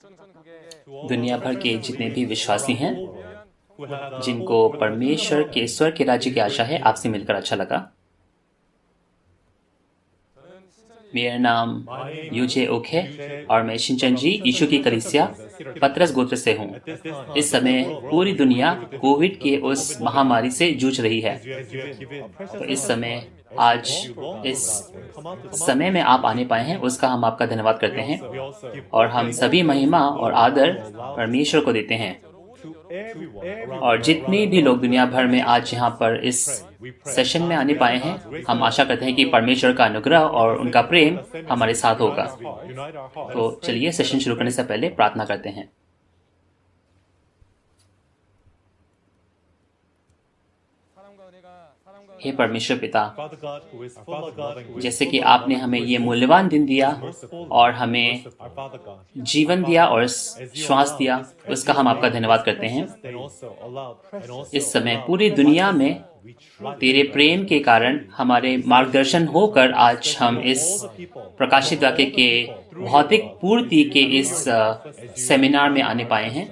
दुनिया भर के जितने भी विश्वासी हैं जिनको परमेश्वर के स्वर्ग के राज्य की आशा है, आपसे मिलकर अच्छा लगा। मेरा नाम यूजे ओक है और मैं शिनचेंजी यीशु की कलीसिया पतरस गोत्र से हूँ। इस समय पूरी दुनिया कोविड के उस महामारी से जूझ रही है। तो इस समय आज इस समय में आप आने पाए हैं, उसका हम आपका धन्यवाद करते हैं और हम सभी महिमा और आदर परमेश्वर को देते हैं। और जितने भी लोग दुनिया भर में आज यहाँ पर इस सेशन में आने पाए हैं, हम आशा करते हैं कि परमेश्वर का अनुग्रह और उनका प्रेम हमारे साथ होगा। तो चलिए सेशन शुरू करने से पहले प्रार्थना करते हैं। हे परमेश्वर पिता, जैसे कि आपने हमें ये मूल्यवान दिन दिया और हमें जीवन दिया और श्वास दिया, उसका हम आपका धन्यवाद करते हैं। इस समय पूरी दुनिया में तेरे प्रेम के कारण हमारे मार्गदर्शन होकर आज हम इस प्रकाशित वाक्य के भौतिक पूर्ति के इस सेमिनार में आने पाए हैं।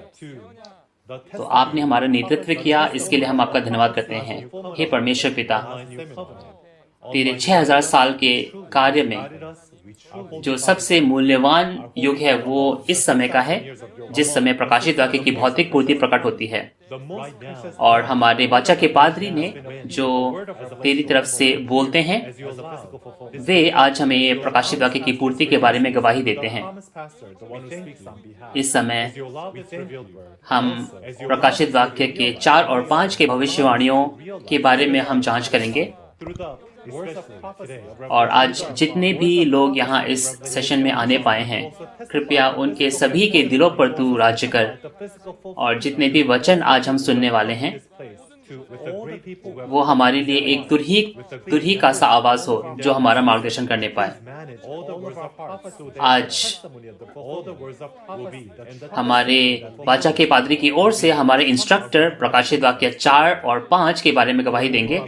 तो आपने हमारा नेतृत्व किया, इसके लिए हम आपका धन्यवाद करते हैं। हे परमेश्वर पिता, तेरे 6000 साल के कार्य में जो सबसे मूल्यवान युग है वो इस समय का है, जिस समय प्रकाशित वाक्य की भौतिक पूर्ति प्रकट होती है। और हमारे वाचा के पादरी ने जो तेरी तरफ से बोलते हैं, वे आज हमें ये प्रकाशित वाक्य की पूर्ति के बारे में गवाही देते हैं। इस समय हम प्रकाशित वाक्य के 4 और 5 के भविष्यवाणियों के बारे में हम जांच करेंगे। और आज जितने भी लोग यहाँ इस सेशन में आने पाए हैं, कृपया उनके सभी के दिलों पर तू राज्य कर। और जितने भी वचन आज हम सुनने वाले हैं, वो हमारे लिए एक तुरही का सा आवाज हो जो हमारा मार्गदर्शन करने पाए। आज हमारे वाचा के पादरी की ओर से हमारे इंस्ट्रक्टर प्रकाशित वाक्य 4 और 5 के बारे में गवाही देंगे।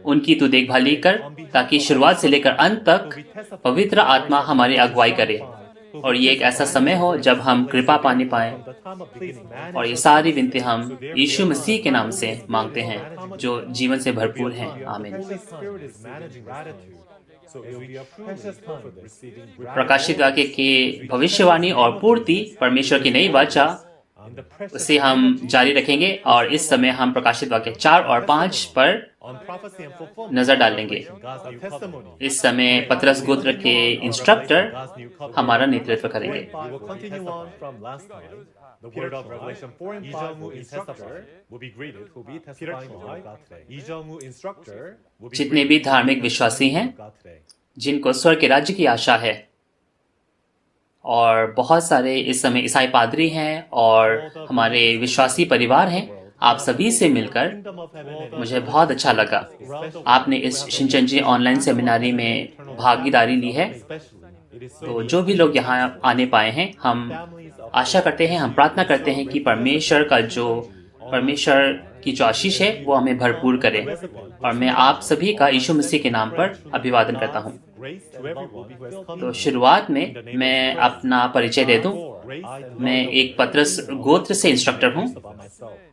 उनकी तू देखभाली कर ताकि शुरुआत से लेकर अंत तक पवित्र आत्मा हमारी अगुवाई करे और ये एक ऐसा समय हो जब हम कृपा पाने पाए। और ये सारी विनती हम यीशु मसीह के नाम से मांगते हैं जो जीवन से भरपूर हैं। आमीन। प्रकाशित वाक्य के भविष्यवाणी और पूर्ति परमेश्वर की नई वाचा, उसे हम जारी रखेंगे और इस समय हम प्रकाशित वाक्य 4 और 5 पर नजर डालेंगे। इस समय पतरस गोत्र के इंस्ट्रक्टर हमारा नेतृत्व करेंगे। जितने भी धार्मिक विश्वासी हैं जिनको स्वर्ग के राज्य की आशा है, और बहुत सारे इस समय ईसाई पादरी हैं और हमारे विश्वासी परिवार हैं, आप सभी से मिलकर मुझे बहुत अच्छा लगा। आपने इस शिनचेंजी ऑनलाइन सेमिनारी में भागीदारी ली है। तो जो भी लोग यहाँ आने पाए हैं, हम आशा करते हैं, हम प्रार्थना करते हैं कि परमेश्वर की जो आशीष है वो हमें भरपूर करे। और मैं आप सभी का यीशु मसीह के नाम पर अभिवादन करता हूँ। तो शुरुआत में मैं अपना परिचय दे दूं। मैं एक पतरस गोत्र से इंस्ट्रक्टर हूँ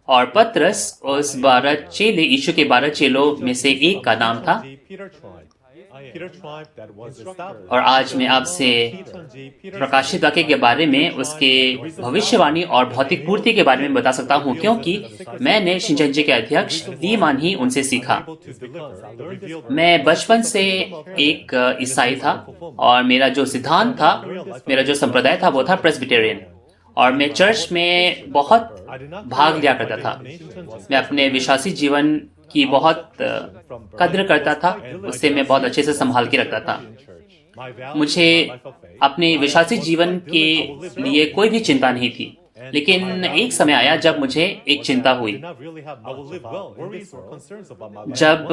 और पतरस उस 12 चेले, यीशु के 12 चेलों में से एक का नाम था। और आज मैं आपसे प्रकाशित वाक्य के बारे में, उसके भविष्यवाणी और भौतिक पूर्ति के बारे में बता सकता हूँ, क्योंकि मैंने शिनचेंजी के अध्यक्ष लीमान ही उनसे सीखा। मैं बचपन से एक ईसाई था और मेरा जो सिद्धांत था, मेरा जो संप्रदाय था वो था प्रेस्बिटेरियन। और मैं चर्च में बहुत भाग लिया करता था। मैं अपने विश्वासी जीवन की बहुत कद्र करता था, उससे मैं बहुत अच्छे से संभाल के रखता था। मुझे अपने विश्वासी जीवन के लिए कोई भी चिंता नहीं थी, लेकिन एक समय आया जब मुझे एक चिंता हुई। जब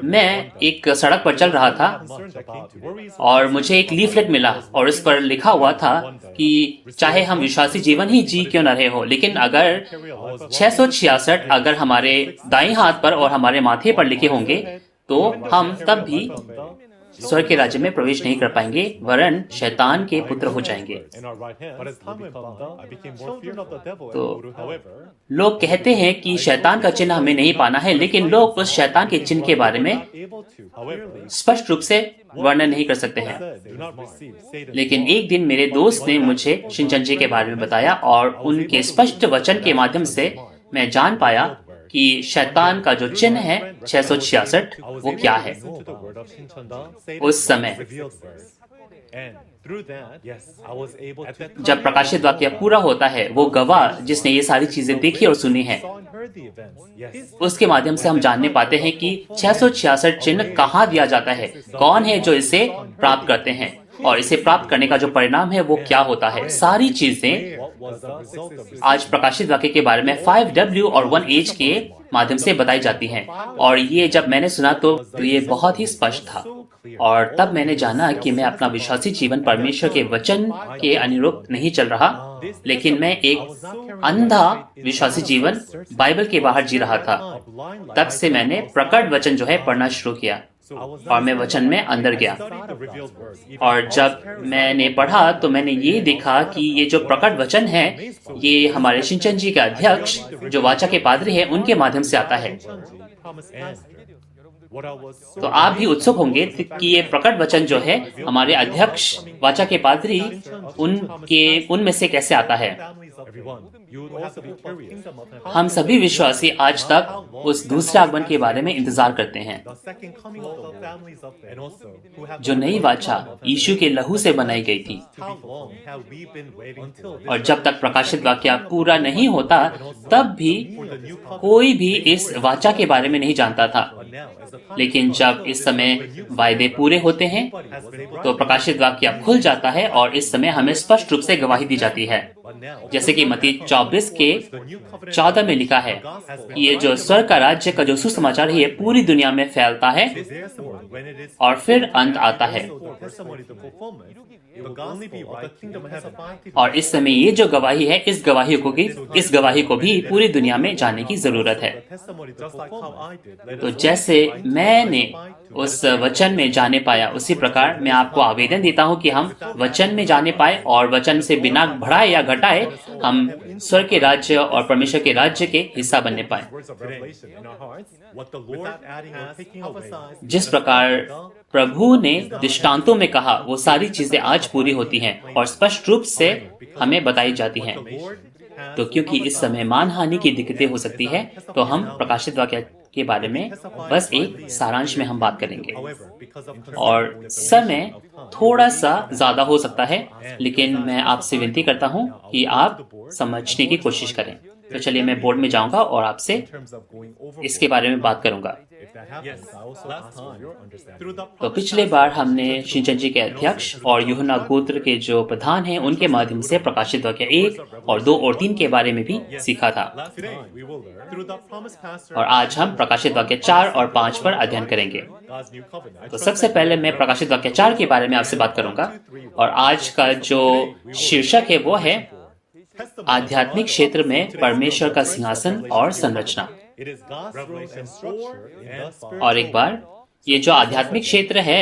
मैं एक सड़क पर चल रहा था और मुझे एक लीफलेट मिला और इस पर लिखा हुआ था कि चाहे हम विश्वासी जीवन ही जी क्यों न रहे हो, लेकिन अगर 666 अगर हमारे दाईं हाथ पर और हमारे माथे पर लिखे होंगे तो हम तब भी स्वर्ग के राज्य में प्रवेश नहीं कर पाएंगे, वरन शैतान के पुत्र हो जाएंगे। तो लोग कहते हैं कि शैतान का चिन्ह हमें नहीं पाना है, लेकिन लोग उस शैतान के चिन्ह के बारे में स्पष्ट रूप से वर्णन नहीं कर सकते हैं। लेकिन एक दिन मेरे दोस्त ने मुझे शिनचन जी के बारे में बताया और उनके स्पष्ट वचन के माध्यम से मैं जान पाया कि शैतान का जो चिन्ह है 666 वो क्या है। उस समय जब प्रकाशित वाक्य पूरा होता है, वो गवाह जिसने ये सारी चीजें देखी और सुनी है, उसके माध्यम से हम जानने पाते हैं कि 666 चिन्ह कहाँ दिया जाता है, कौन है जो इसे प्राप्त करते हैं और इसे प्राप्त करने का जो परिणाम है वो क्या होता है। सारी चीजें आज प्रकाशित वाक्य के बारे में 5W और 1H के माध्यम से बताई जाती हैं। और ये जब मैंने सुना तो ये बहुत ही स्पष्ट था और तब मैंने जाना कि मैं अपना विश्वासी जीवन परमेश्वर के वचन के अनुरूप नहीं चल रहा, लेकिन मैं एक अंधा विश्वासी जीवन बाइबल के बाहर जी रहा था। तब से मैंने प्रकट वचन जो है पढ़ना शुरू किया और मैं वचन में अंदर गया। और जब मैंने पढ़ा तो मैंने ये देखा कि ये जो प्रकट वचन है ये हमारे शिनचन जी के अध्यक्ष जो वाचा के पादरी है उनके माध्यम से आता है। तो आप भी उत्सुक होंगे कि ये प्रकट वचन जो है हमारे अध्यक्ष वाचा के पादरी उनमें से कैसे आता है। हम सभी विश्वासी आज तक उस दूसरे आगमन के बारे में इंतजार करते हैं जो नई वाचा यीशु के लहू से बनाई गई थी। और जब तक प्रकाशित वाक्य पूरा नहीं होता तब भी कोई भी इस वाचा के बारे में नहीं जानता था। लेकिन जब इस समय वायदे पूरे होते हैं तो प्रकाशित वाक्य खुल जाता है और इस समय हमें स्पष्ट रूप से गवाही दी जाती है। जैसे कि मत्ती 24 के 14 में लिखा है कि ये जो स्वर्ग का राज्य का जो सुसमाचार है ये पूरी दुनिया में फैलता है और फिर अंत आता है। और इस समय ये जो गवाही है इस गवाही को भी पूरी दुनिया में जाने की जरूरत है। तो जैसे मैंने उस वचन में जाने पाया उसी प्रकार मैं आपको आवेदन देता हूं कि हम वचन में जाने पाए और वचन से बिना बढ़ाए या घटाए हम स्वर्ग के राज्य और परमेश्वर के राज्य के हिस्सा बनने पाए। जिस प्रकार प्रभु ने दृष्टांतों में कहा वो सारी चीजें आज पूरी होती हैं और स्पष्ट रूप से हमें बताई जाती हैं। तो क्योंकि इस समय मानहानि की दिक्कतें हो सकती है तो हम प्रकाशित वाक्य के बारे में बस एक सारांश में हम बात करेंगे और समय थोड़ा सा ज्यादा हो सकता है, लेकिन मैं आपसे विनती करता हूं कि आप समझने की कोशिश करें। तो चलिए मैं बोर्ड में जाऊंगा और आपसे इसके बारे में बात करूंगा। तो पिछले बार हमने शिनचन जी के अध्यक्ष और यूहन्ना गोत्र के जो प्रधान हैं उनके माध्यम से प्रकाशित वाक्य 1 और 2 और 3 के बारे में भी सीखा था और आज हम प्रकाशित वाक्य 4 और 5 पर अध्ययन करेंगे। तो सबसे पहले मैं प्रकाशित वाक्य 4 के बारे में आपसे बात करूंगा और आज का जो शीर्षक है वो है आध्यात्मिक क्षेत्र में परमेश्वर का सिंहासन और संरचना। और एक बार ये जो आध्यात्मिक क्षेत्र है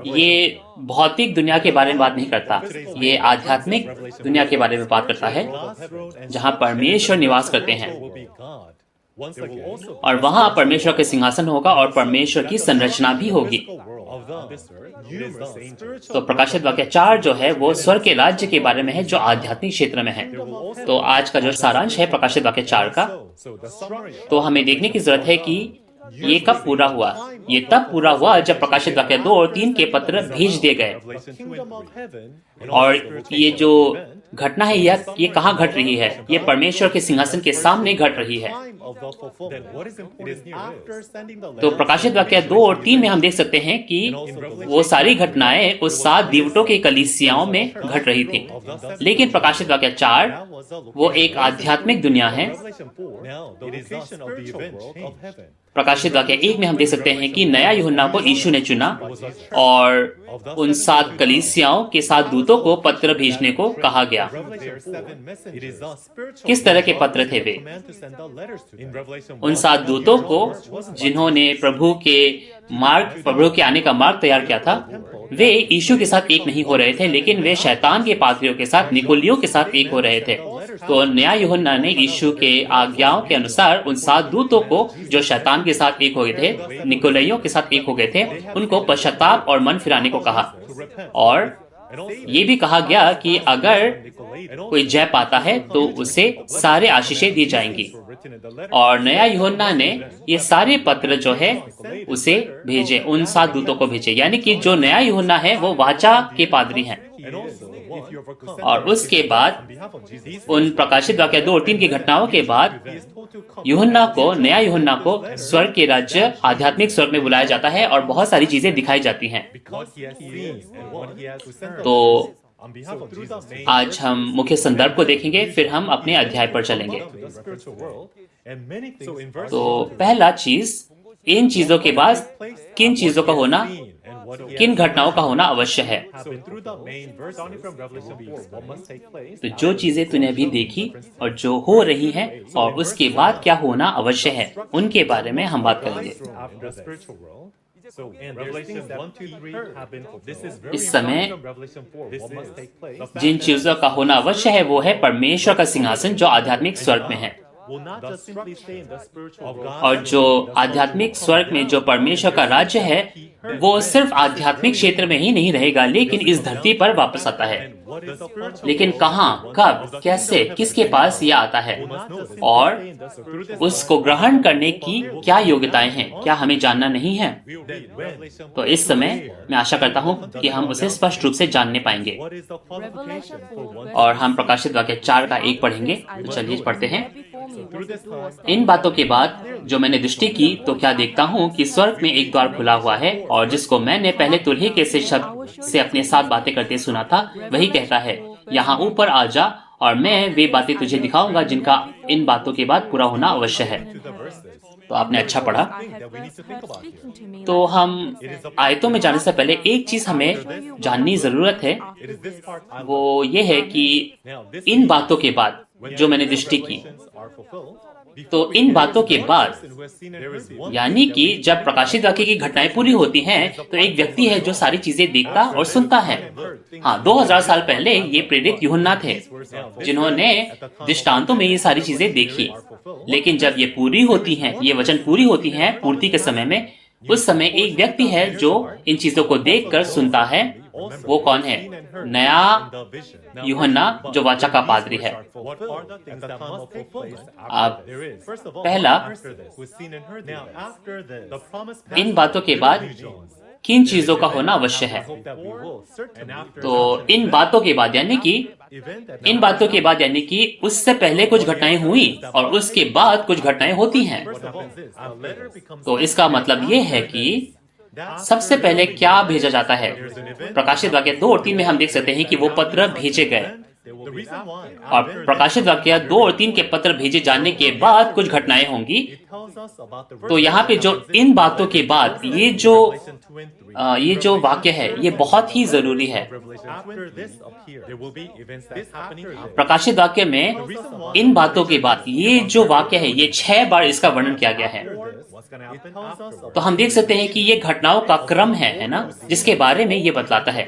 ये भौतिक दुनिया के बारे में बात नहीं करता, ये आध्यात्मिक दुनिया के बारे में बात करता है जहां परमेश्वर निवास करते हैं और वहां परमेश्वर के सिंहासन होगा और परमेश्वर की संरचना भी होगी। तो प्रकाशित वाक्य 4 जो है वो स्वर्ग के राज्य के बारे में है जो आध्यात्मिक क्षेत्र में है। तो आज का जो सारांश है प्रकाशित वाक्य 4 का, तो हमें देखने की जरूरत है कि ये कब पूरा हुआ। ये तब पूरा हुआ जब प्रकाशित वाक्य 2 और 3 के पत्र भेज दिए गए। और ये जो घटना है ये कहाँ घट रही है? ये परमेश्वर के सिंहासन के सामने घट रही है। तो प्रकाशित वाक्य 2 और 3 में हम देख सकते हैं कि वो सारी घटनाएं उस 7 दीवटों के कलीसियाओं में घट रही थी। लेकिन प्रकाशित वाक्य 4 वो एक आध्यात्मिक दुनिया है। प्रकाशित वाक्य 1 में हम देख सकते हैं कि नया यूहन्ना को यीशु ने चुना और उन 7 कलीसियाओं के 7 दूतों को पत्र भेजने को कहा गया। गया। किस तरह के पत्र थे वे? उन 7 दूतों को जिन्होंने प्रभु के आने का मार्ग तैयार किया था, वे यीशु के साथ एक नहीं हो रहे थे, लेकिन वे शैतान के पादरियों के साथ, निकोलियों के साथ एक हो रहे थे। तो नया यूहन्ना ने यीशु के आज्ञाओं के अनुसार उन 7 दूतों को जो शैतान के साथ एक हो गए थे, निकोलियों के साथ एक हो गए थे, उनको पश्चाताप और मन फिराने को कहा। और ये भी कहा गया कि अगर कोई जय पाता है तो उसे सारे आशीषें दी जाएंगी। और नया यूहन्ना ने ये सारे पत्र जो है उसे भेजे, उन 7 दूतों को भेजे। यानी कि जो नया यूहन्ना है वो वाचा के पादरी हैं। और उसके बाद उन प्रकाशित वाक्य 2 और 3 की घटनाओं के बाद नया यूहन्ना को स्वर्ग के राज्य, आध्यात्मिक स्वर्ग में बुलाया जाता है और बहुत सारी चीजें दिखाई जाती हैं। तो आज हम मुख्य संदर्भ को देखेंगे, फिर हम अपने अध्याय पर चलेंगे। तो पहला चीज, इन चीजों के बाद किन चीजों का होना, किन घटनाओं का होना आवश्यक है। तो जो चीजें तूने अभी देखी और जो हो रही हैं और उसके बाद क्या होना आवश्यक है, उनके बारे में हम बात करेंगे। इस समय जिन चीजों का होना अवश्य है वो है परमेश्वर का सिंहासन जो आध्यात्मिक स्वर्ग में है। और जो आध्यात्मिक स्वर्ग में जो परमेश्वर का राज्य है वो सिर्फ आध्यात्मिक क्षेत्र में ही नहीं रहेगा, लेकिन इस धरती पर वापस आता है। लेकिन कहाँ, कब, कैसे, किसके पास यह आता है और उसको ग्रहण करने की क्या योग्यताएं हैं, क्या हमें जानना नहीं है? तो इस समय मैं आशा करता हूँ कि हम उसे स्पष्ट रूप से जानने पाएंगे। और हम प्रकाशित वाक्य 4 का 1 पढ़ेंगे। तो चलिए पढ़ते हैं। इन बातों के बाद जो मैंने दृष्टि की तो क्या देखता हूँ कि स्वर्ग में एक द्वार खुला हुआ है, और जिसको मैंने पहले तुल्ही के से शब्द से अपने साथ बातें करते सुना था, वही कहता है, यहाँ ऊपर आ जा और मैं वे बातें तुझे दिखाऊंगा जिनका इन बातों के बाद पूरा होना अवश्य है। तो आपने अच्छा पढ़ा। तो हम आयतों में जाने से पहले एक चीज हमें जाननी जरूरत है, वो ये है कि इन बातों के बाद जो मैंने दृष्टि की, तो इन बातों के बाद यानी कि जब प्रकाशित वाक्य की घटनाएं पूरी होती हैं तो एक व्यक्ति है जो सारी चीजें देखता और सुनता है। हाँ, 2000 साल पहले ये प्रेरित यूहन्ना थे जिन्होंने दृष्टांतों में ये सारी चीजें देखी। लेकिन जब ये पूरी होती हैं, ये वचन पूरी होती हैं पूर्ति के समय में, उस समय एक व्यक्ति है जो इन चीजों को देखकर सुनता है। वो कौन है? नया यूहन्ना जो वाचा का पादरी है। अब पहला, इन बातों के बाद किन चीजों का होना अवश्य है। तो इन बातों के बाद यानी कि उससे पहले कुछ घटनाएं हुई और उसके बाद कुछ घटनाएं होती हैं। तो इसका मतलब ये है कि सबसे पहले क्या भेजा जाता है। प्रकाशित वाक्य 2 और 3 में हम देख सकते हैं कि वो पत्र भेजे गए, और प्रकाशित वाक्य 2 और 3 के पत्र भेजे जाने के बाद कुछ घटनाएं होंगी। तो यहाँ पे जो इन बातों के बाद ये जो वाक्य है ये बहुत ही जरूरी है। प्रकाशित वाक्य में इन बातों के बाद ये जो वाक्य है ये 6 बार इसका वर्णन किया गया है। तो हम देख सकते हैं कि ये घटनाओं का क्रम है ना, जिसके बारे में ये बतलाता है।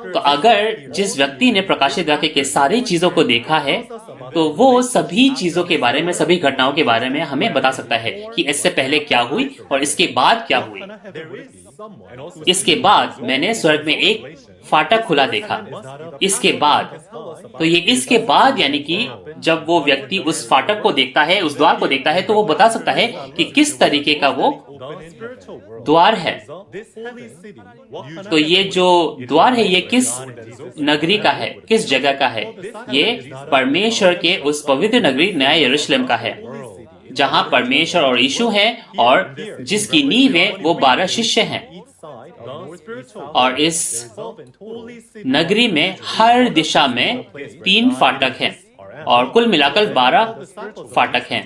तो अगर जिस व्यक्ति ने प्रकाशित वाक्य के सारी चीजों को देखा है तो वो सभी चीजों के बारे में, सभी घटनाओं के बारे में हमें बता सकता है कि इससे पहले क्या हुई और इसके बाद क्या हुई। इसके बाद मैंने स्वर्ग में एक फाटक खुला देखा। इसके बाद, तो ये इसके बाद यानी कि जब वो व्यक्ति उस फाटक को देखता है, उस द्वार को देखता है, तो वो बता सकता है कि किस तरीके का वो द्वार है। तो ये जो द्वार है ये किस नगरी का है, किस जगह का है? ये परमेश्वर के उस पवित्र नगरी नया यरूशलेम का है, जहां परमेश्वर और यीशु है और जिसकी नींव है वो 12 शिष्य हैं। और इस नगरी में हर दिशा में 3 फाटक हैं और कुल मिलाकर 12 फाटक हैं।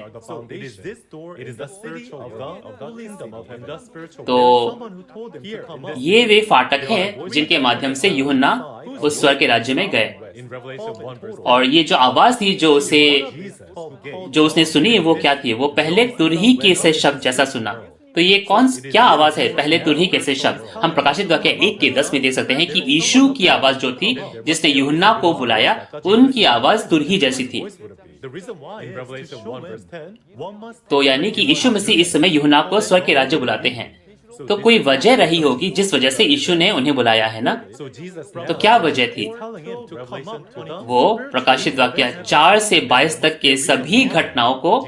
तो ये वे फाटक हैं जिनके माध्यम से यूहन्ना उस स्वर्ग के राज्य में गए। और ये जो आवाज थी जो उसने सुनी वो क्या थी? वो पहले तुरही के से शब्द जैसा सुना। तो ये क्या आवाज है? पहले तुरही कैसे शब्द? हम प्रकाशित वाक्य 1:10 में देख सकते हैं कि यीशु की आवाज जो थी जिसने यूहन्ना को बुलाया, उनकी आवाज तुरही जैसी थी। तो यानी कि यीशु मसीह इस समय यूहन्ना को स्वर्ग के राज्य बुलाते हैं। तो कोई वजह रही होगी जिस वजह से यीशु ने उन्हें बुलाया है ना? तो क्या वजह थी? वो प्रकाशित वाक्य 4 से 22 तक के सभी घटनाओं को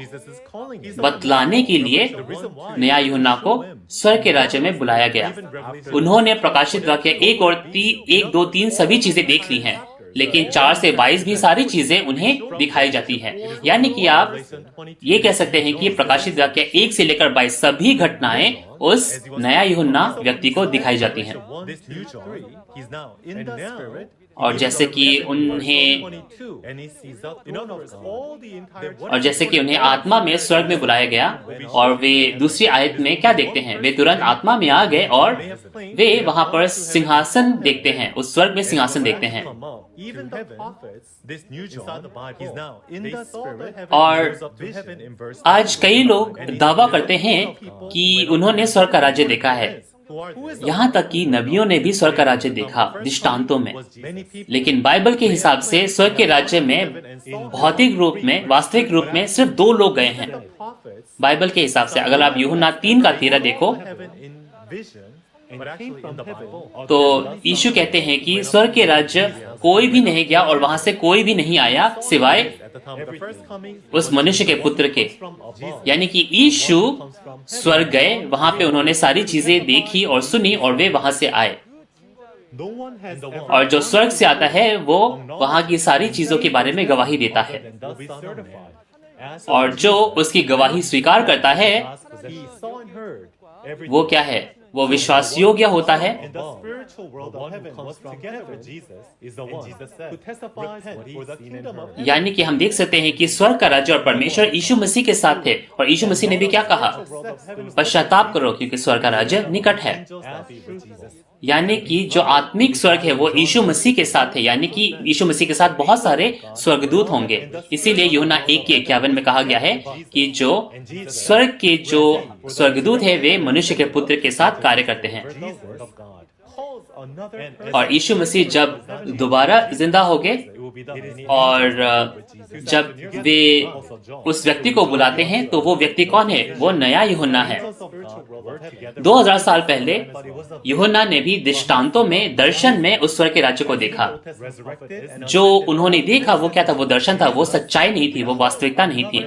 बतलाने के लिए नया यूहन्ना को स्वर्ग के राज्य में बुलाया गया। उन्होंने प्रकाशित वाक्य 1, 2, 3 सभी चीजें देख ली हैं, लेकिन 4 से 22 भी सारी चीजें उन्हें दिखाई जाती हैं। यानी कि आप ये कह सकते हैं कि प्रकाशित वाक्य 1 से लेकर 22 सभी घटनाएं उस नया यूहन्ना व्यक्ति को दिखाई जाती हैं। और जैसे कि उन्हें आत्मा में स्वर्ग में बुलाया गया, और वे दूसरी आयत में क्या देखते हैं? वे तुरंत आत्मा में आ गए और वे वहां पर सिंहासन देखते हैं, उस स्वर्ग में सिंहासन देखते हैं। और आज कई लोग दावा करते हैं कि उन्होंने स्वर्ग का राज्य देखा है। यहाँ तक कि नबियों ने भी स्वर्ग का राज्य देखा दृष्टांतों में। लेकिन बाइबल के हिसाब से स्वर्ग के राज्य में भौतिक रूप में, वास्तविक रूप में सिर्फ 2 लोग गए हैं। बाइबल के हिसाब से अगर आप यूहन्ना 3:13 देखो तो यीशु कहते हैं कि स्वर्ग के राज्य कोई भी नहीं गया और वहां से कोई भी नहीं आया सिवाय उस मनुष्य के पुत्र के। यानी कि यीशु स्वर्ग गए, वहां पे उन्होंने सारी चीजें देखी और सुनी और वे वहां से आए। और जो स्वर्ग से आता है वो वहां की सारी चीजों के बारे में गवाही देता है, और जो उसकी गवाही स्वीकार करता है वो क्या है? वो विश्वास योग्य होता है। यानी कि हम देख सकते हैं कि स्वर्ग का राज्य और परमेश्वर यीशु मसीह के साथ थे, और यीशु मसीह ने भी क्या कहा? पश्चाताप करो क्योंकि स्वर्ग का राज्य निकट है। यानी कि जो आत्मिक स्वर्ग है वो यीशु मसीह के साथ है, यानी कि यीशु मसीह के साथ बहुत सारे स्वर्गदूत होंगे। इसीलिए यूहन्ना 1:51 में कहा गया है कि जो स्वर्ग के जो स्वर्गदूत है वे मनुष्य के पुत्र के साथ कार्य करते हैं। और यीशु मसीह जब दोबारा जिंदा हो गए और जब वे उस व्यक्ति को बुलाते हैं तो वो व्यक्ति कौन है? वो नया यूहन्ना है। 2000 साल पहले यूहन्ना ने भी दृष्टांतों में, दर्शन में उस स्वर्ग के राज्य को देखा। जो उन्होंने देखा वो क्या था? वो दर्शन था, वो सच्चाई नहीं थी, वो वास्तविकता नहीं थी।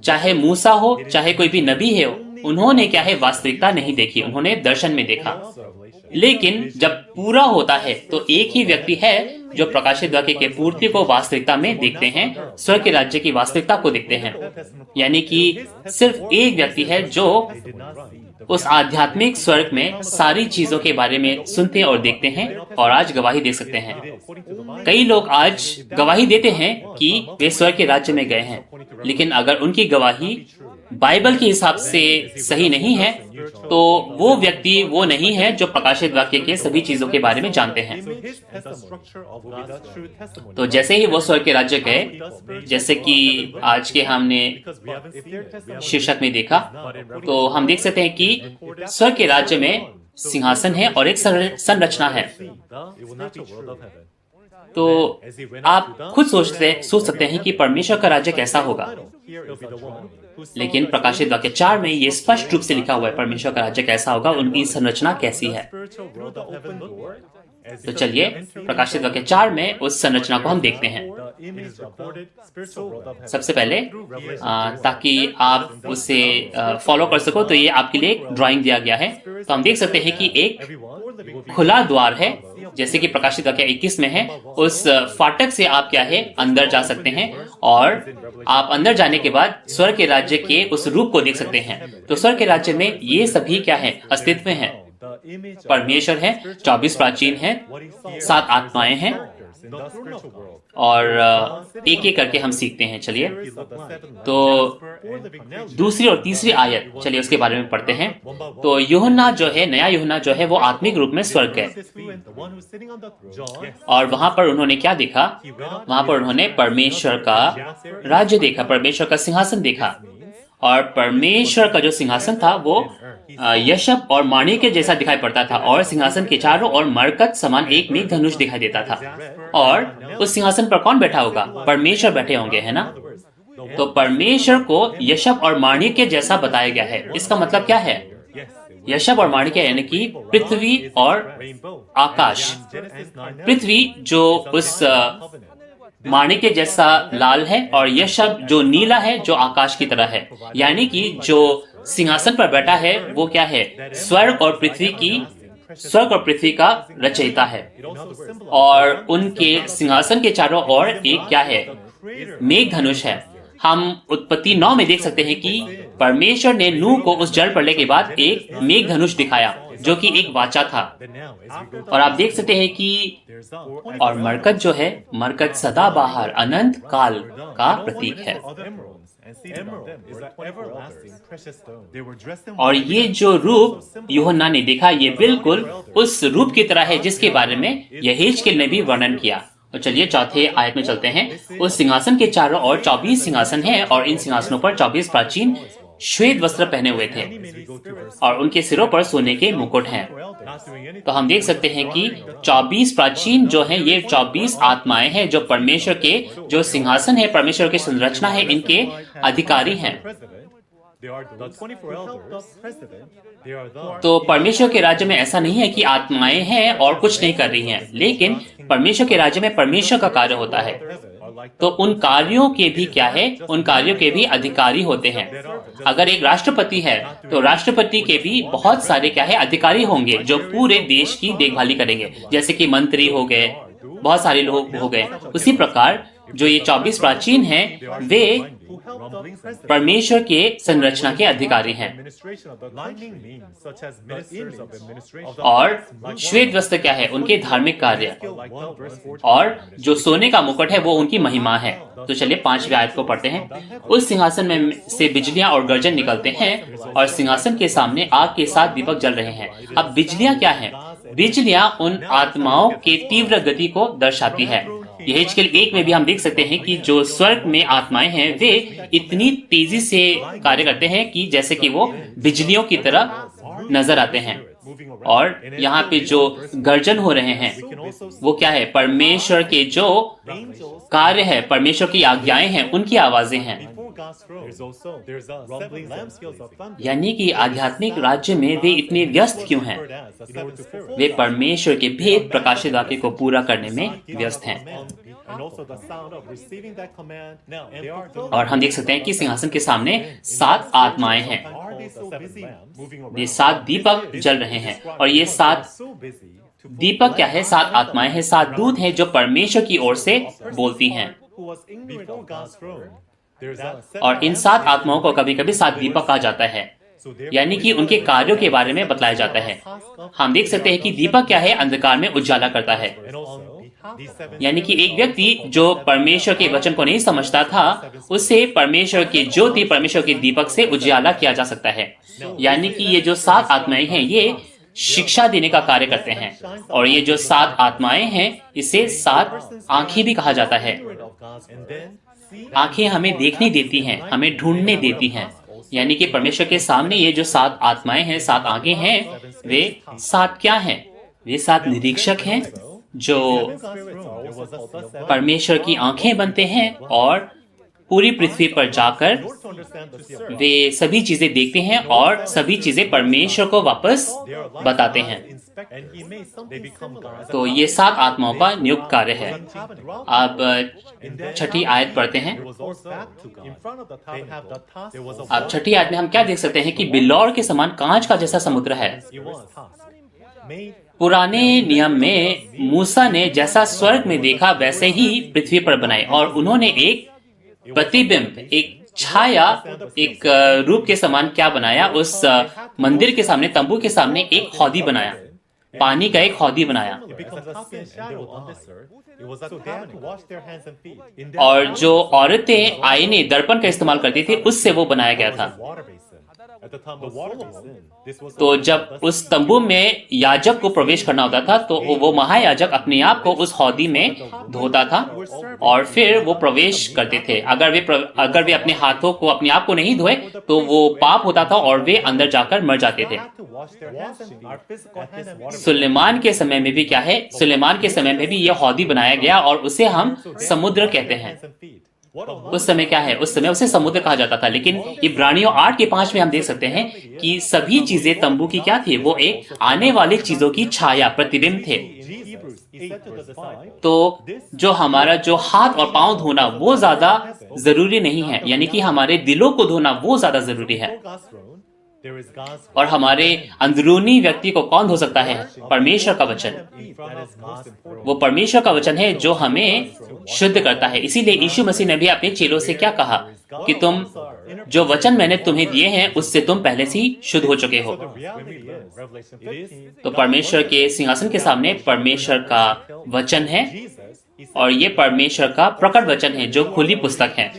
चाहे मूसा हो, चाहे कोई भी नबी है, उन्होंने क्या है? वास्तविकता नहीं देखी, उन्होंने दर्शन में देखा। लेकिन जब पूरा होता है तो एक ही व्यक्ति है जो प्रकाशित वाक्य के पूर्ति को वास्तविकता में देखते हैं, स्वर्ग के राज्य की वास्तविकता को देखते हैं। यानी कि सिर्फ एक व्यक्ति है जो उस आध्यात्मिक स्वर्ग में सारी चीजों के बारे में सुनते और देखते हैं और आज गवाही दे सकते हैं। कई लोग आज गवाही देते हैं कि वे स्वर्ग के राज्य में गए हैं, लेकिन अगर उनकी गवाही बाइबल के हिसाब से सही नहीं है तो वो व्यक्ति वो नहीं है जो प्रकाशित वाक्य के सभी चीजों के बारे में जानते हैं। तो जैसे ही वो स्वर्ग के राज्य गए, जैसे कि आज के हमने शीर्षक में देखा, तो हम देख सकते हैं कि स्वर्ग के राज्य में सिंहासन है और एक संरचना है। तो आप खुद सोच सकते हैं कि परमेश्वर का राज्य कैसा होगा। लेकिन प्रकाशित वाक्य 4 में ये स्पष्ट रूप से लिखा हुआ है परमेश्वर का राज्य कैसा होगा, उनकी संरचना कैसी है। तो चलिए प्रकाशित वाक्य 4 में उस संरचना को हम देखते हैं। सबसे पहले ताकि आप उसे फॉलो कर सको, तो ये आपके लिए एक ड्राइंग दिया गया है। तो हम देख सकते हैं कि एक खुला द्वार है, जैसे कि प्रकाशित वाक्य 21 में है। उस फाटक से आप क्या है? अंदर जा सकते हैं, और आप अंदर जाने के बाद स्वर्ग के राज्य के उस रूप को देख सकते हैं। तो स्वर्ग के राज्य में ये सभी क्या है? अस्तित्व में है। परमेश्वर है, 24 प्राचीन है, 7 आत्माएं हैं, और एक एक करके हम सीखते हैं। चलिए, तो दूसरी और तीसरी आयत, चलिए उसके बारे में पढ़ते हैं। तो यूहन्ना जो है, नया यूहन्ना जो है, वो आत्मिक रूप में स्वर्ग गए और वहां पर उन्होंने क्या देखा? वहां पर उन्होंने परमेश्वर का राज्य देखा, परमेश्वर का सिंहासन देखा। और परमेश्वर का जो सिंहासन था वो यशब और माणिक के जैसा दिखाई पड़ता था, और सिंहासन के चारों ओर मरकत समान एक मेघ धनुष दिखाई देता था। और उस सिंहासन पर कौन बैठा होगा? परमेश्वर बैठे होंगे, है ना? तो परमेश्वर को यशब और माणिक के जैसा बताया गया है। इसका मतलब क्या है? यशब और माणिक यानी कि पृथ्वी और आकाश। पृथ्वी जो उस माणिक के जैसा लाल है, और यशब जो नीला है, जो आकाश की तरह है। यानी कि जो सिंहासन पर बैठा है वो क्या है? स्वर्ग और पृथ्वी का रचयिता है। और उनके सिंहासन के चारों ओर एक क्या है? मेघ धनुष है। हम उत्पत्ति 9 में देख सकते हैं कि परमेश्वर ने नूह को उस जल प्रलय के बाद एक मेघ धनुष दिखाया, जो कि एक वाचा था। और आप देख सकते हैं कि और मरकत जो है, मरकत सदाबहार अनंत काल का प्रतीक है। और ये जो रूप यूहन्ना ने देखा, ये बिल्कुल उस रूप की तरह है जिसके बारे में यहेजकेल ने भी वर्णन किया। तो चलिए चौथे आयत में चलते हैं। उस सिंहासन के चारों ओर 24 सिंहासन हैं, और इन सिंहासनों पर 24 प्राचीन श्वेत वस्त्र पहने हुए थे, और उनके सिरों पर सोने के मुकुट हैं। तो हम देख सकते हैं कि 24 प्राचीन जो हैं, ये 24 आत्माएं हैं जो परमेश्वर के जो सिंहासन है, परमेश्वर की संरचना है, इनके अधिकारी हैं। तो परमेश्वर के राज्य में ऐसा नहीं है कि आत्माएं हैं और कुछ नहीं कर रही हैं, लेकिन परमेश्वर के राज्य में परमेश्वर का कार्य होता है। तो उन कार्यों के भी क्या है? उन कार्यों के भी अधिकारी होते हैं। अगर एक राष्ट्रपति है तो राष्ट्रपति के भी बहुत सारे क्या है? अधिकारी होंगे जो पूरे देश की देखभाली करेंगे, जैसे कि मंत्री हो गए, बहुत सारे लोग हो गए। उसी प्रकार जो ये 24 प्राचीन हैं, वे परमेश्वर के संरचना के अधिकारी हैं। और श्वेत वस्त्र क्या है? उनके धार्मिक कार्य। और जो सोने का मुकुट है वो उनकी महिमा है। तो चलिए 5वीं आयत को पढ़ते हैं। उस सिंहासन में से बिजलियां और गर्जन निकलते हैं, और सिंहासन के सामने आग के 7 दीपक जल रहे हैं। अब बिजलियां क्या है? बिजलियां उन आत्माओं के तीव्र गति को दर्शाती है। यहेजकेल 1 में भी हम देख सकते हैं कि जो स्वर्ग में आत्माएं हैं, वे इतनी तेजी से कार्य करते हैं कि जैसे कि वो बिजलियों की तरह नजर आते हैं। और यहाँ पे जो गर्जन हो रहे हैं वो क्या है? परमेश्वर के जो कार्य है, परमेश्वर की आज्ञाएं हैं, उनकी आवाजें हैं। यानी कि आध्यात्मिक राज्य में वे इतने व्यस्त क्यों हैं? वे परमेश्वर के भेद प्रकाशित वाक्य को पूरा करने में व्यस्त हैं। और हम देख सकते हैं कि सिंहासन के सामने 7 आत्माएं हैं। ये 7 दीपक जल रहे हैं, और ये 7 दीपक क्या है? 7 आत्माएं हैं, 7 दूत हैं जो परमेश्वर की ओर से बोलती हैं। और इन 7 आत्माओं को कभी कभी 7 दीपक कहा जाता है, यानी कि उनके कार्यों के बारे में बतलाया जाता है। हम देख सकते हैं कि दीपक क्या है? अंधकार में उजाला करता है। यानी कि एक व्यक्ति जो परमेश्वर के वचन को नहीं समझता था, उससे परमेश्वर की ज्योति, परमेश्वर के दीपक से उजाला किया जा सकता है। यानी कि ये जो 7 आत्माएं हैं, ये शिक्षा देने का कार्य करते हैं। और ये जो 7 आत्माएं हैं, इसे 7 आंखें भी कहा जाता है। आंखें हमें देखने देती हैं, हमें ढूंढने देती हैं। यानी कि परमेश्वर के सामने ये जो 7 आत्माएं हैं, 7 आंखें हैं, वे 7 क्या हैं? वे 7 निरीक्षक हैं जो परमेश्वर की आंखें बनते हैं, और पूरी पृथ्वी पर जाकर वे सभी चीजें देखते हैं और सभी चीजें परमेश्वर को वापस बताते हैं। तो ये 7 आत्माओं का नियुक्त कार्य है। अब 6ठी आयत पढ़ते हैं। अब 6ठी आयत में हम क्या देख सकते हैं कि बिल्लौर के समान कांच का जैसा समुद्र है। पुराने नियम में मूसा ने जैसा स्वर्ग में देखा वैसे ही पृथ्वी पर बनाए, और उन्होंने एक प्रतिबिंब, एक छाया, एक रूप के समान क्या बनाया? उस मंदिर के सामने, तंबू के सामने एक हौदी बनाया। पानी का एक हौदी बनाया। और जो औरतें आईने दर्पण का इस्तेमाल करती थी उससे वो बनाया गया था। तो जब उस तंबू में याजक को प्रवेश करना होता था तो वो महायाजक अपने आप को उस हौदी में धोता था और फिर वो प्रवेश करते थे। अगर वे अपने हाथों को अपने आप को नहीं धोए तो वो पाप होता था और वे अंदर जाकर मर जाते थे। सुलेमान के समय में भी क्या है, सुलेमान के समय में भी यह हौदी बनाया गया और उसे हम समुद्र कहते हैं। उस समय क्या है, उस समय उसे समुद्र कहा जाता था। लेकिन इब्रानियों 8:5 में हम देख सकते हैं कि सभी चीजें तंबू की क्या थी, वो एक आने वाली चीजों की छाया, प्रतिबिंब थे। तो जो हमारा जो हाथ और पांव धोना वो ज्यादा जरूरी नहीं है, यानी कि हमारे दिलों को धोना वो ज्यादा जरूरी है। और हमारे अंदरूनी व्यक्ति को कौन धो सकता है? परमेश्वर का वचन। वो परमेश्वर का वचन है जो हमें शुद्ध करता है। इसीलिए यीशु मसीह ने भी अपने चेलों से क्या कहा कि तुम जो वचन मैंने तुम्हें दिए हैं उससे तुम पहले से ही शुद्ध हो चुके हो। तो परमेश्वर के सिंहासन के सामने परमेश्वर का वचन है और ये परमेश्वर का प्रकट वचन है जो खुली पुस्तक है।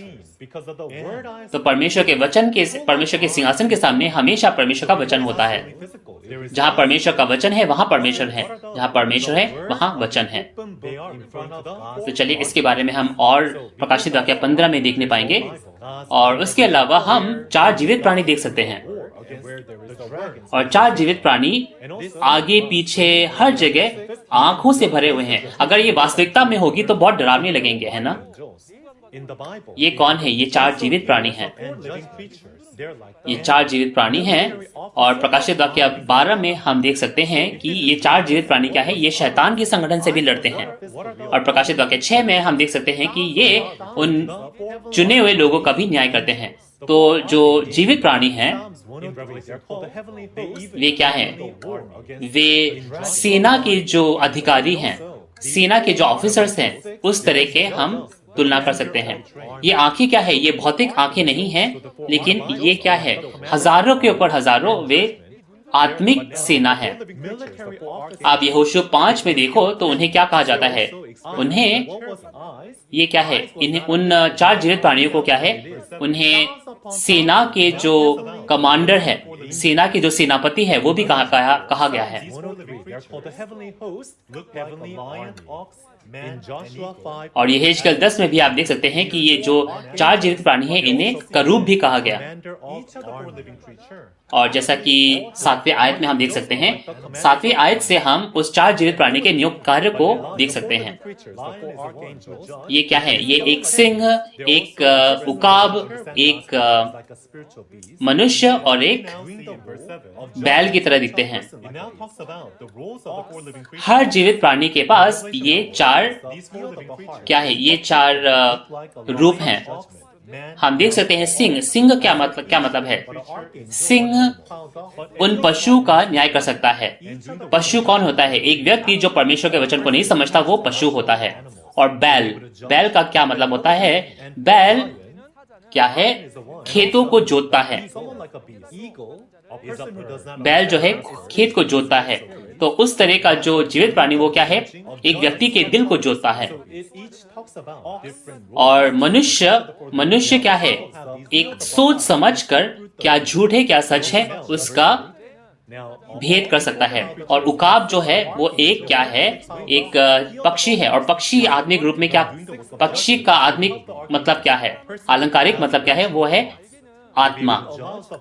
तो परमेश्वर के सिंहासन के सामने हमेशा परमेश्वर का वचन होता है। जहां परमेश्वर का वचन है वहां परमेश्वर है, जहां परमेश्वर है वहां वचन है। तो चलिए इसके बारे में हम और प्रकाशित वाक्य 15 में देखने पाएंगे। और उसके अलावा हम 4 जीवित प्राणी देख सकते हैं और 4 जीवित प्राणी आगे पीछे हर जगह आंखों से भरे हुए हैं। अगर ये वास्तविकता में होगी तो बहुत डरावने लगेंगे, है ना? ये कौन है? ये 4 जीवित प्राणी हैं। ये 4 जीवित प्राणी हैं और प्रकाशित वाक्य 12 में हम देख सकते हैं कि ये 4 जीवित प्राणी क्या है, ये शैतान के संगठन से भी लड़ते हैं। और प्रकाशित वाक्य 6 में हम देख सकते हैं कि ये उन चुने हुए लोगों का भी न्याय करते हैं। तो जो जीवित प्राणी हैं वे क्या हैं? वे सेना के जो अधिकारी हैं, सेना के जो ऑफिसर्स हैं, उस तरह के हम तुलना कर सकते हैं। ये आंखें क्या है? ये भौतिक आंखें नहीं हैं, लेकिन ये क्या है? हजारों के ऊपर हजारों वे आत्मिक सेना है। आप यहोशू 5 में देखो तो उन्हें क्या कहा जाता है? उन्हें ये क्या है? इन्हें उन 4 जीवित प्राणियों को क्या है? उन्हें सेना के जो कमांडर है, सेना के जो सेनापति है वो भी कहा गया है। और ये हेजकेल 10 में भी आप देख सकते हैं कि ये जो 4 जीवित प्राणी हैं इन्हें करूब भी कहा गया। और जैसा कि 7वें आयत में हम देख सकते हैं, 7वें आयत से हम उस 4 जीवित प्राणी के नियुक्त कार्य को देख सकते हैं। ये क्या है? ये एक सिंह, एक उकाब, एक मनुष्य और एक बैल की तरह दिखते हैं। हर जीवित प्राणी के पास ये 4 क्या है? ये 4 रूप हैं। हम देख सकते हैं सिंह क्या मतलब है? सिंह उन पशु का न्याय कर सकता है। पशु कौन होता है? एक व्यक्ति जो परमेश्वर के वचन को नहीं समझता वो पशु होता है। और बैल का क्या मतलब होता है? बैल क्या है? खेतों को जोतता है। बैल जो है खेत को जोतता है। तो उस तरह का जो जीवित प्राणी वो क्या है? एक व्यक्ति के दिल को जोतता है। और मनुष्य क्या है? एक सोच समझ कर क्या झूठ है क्या सच है उसका भेद कर सकता है। और उकाब जो है वो एक क्या है? एक पक्षी है। और पक्षी आत्मिक रूप में क्या? पक्षी का आत्मिक मतलब क्या है? अलंकारिक मतलब क्या है? वो है आत्मा।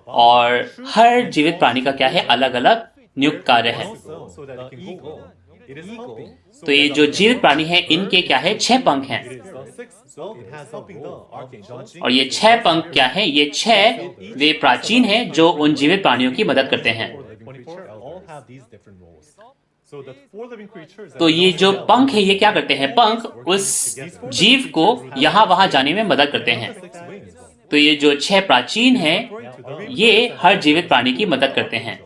और हर जीवित प्राणी का क्या है? अलग अलग नियुक्त कार्य है। तो ये जो जीवित प्राणी है इनके क्या है? 6 पंख हैं। और ये 6 पंख क्या है? ये 6 वे प्राचीन हैं जो उन जीवित प्राणियों की मदद करते हैं। तो ये जो पंख है ये क्या करते हैं? पंख उस जीव को यहाँ वहां जाने में मदद करते हैं। तो ये जो 6 प्राचीन हैं ये हर जीवित प्राणी की मदद करते हैं।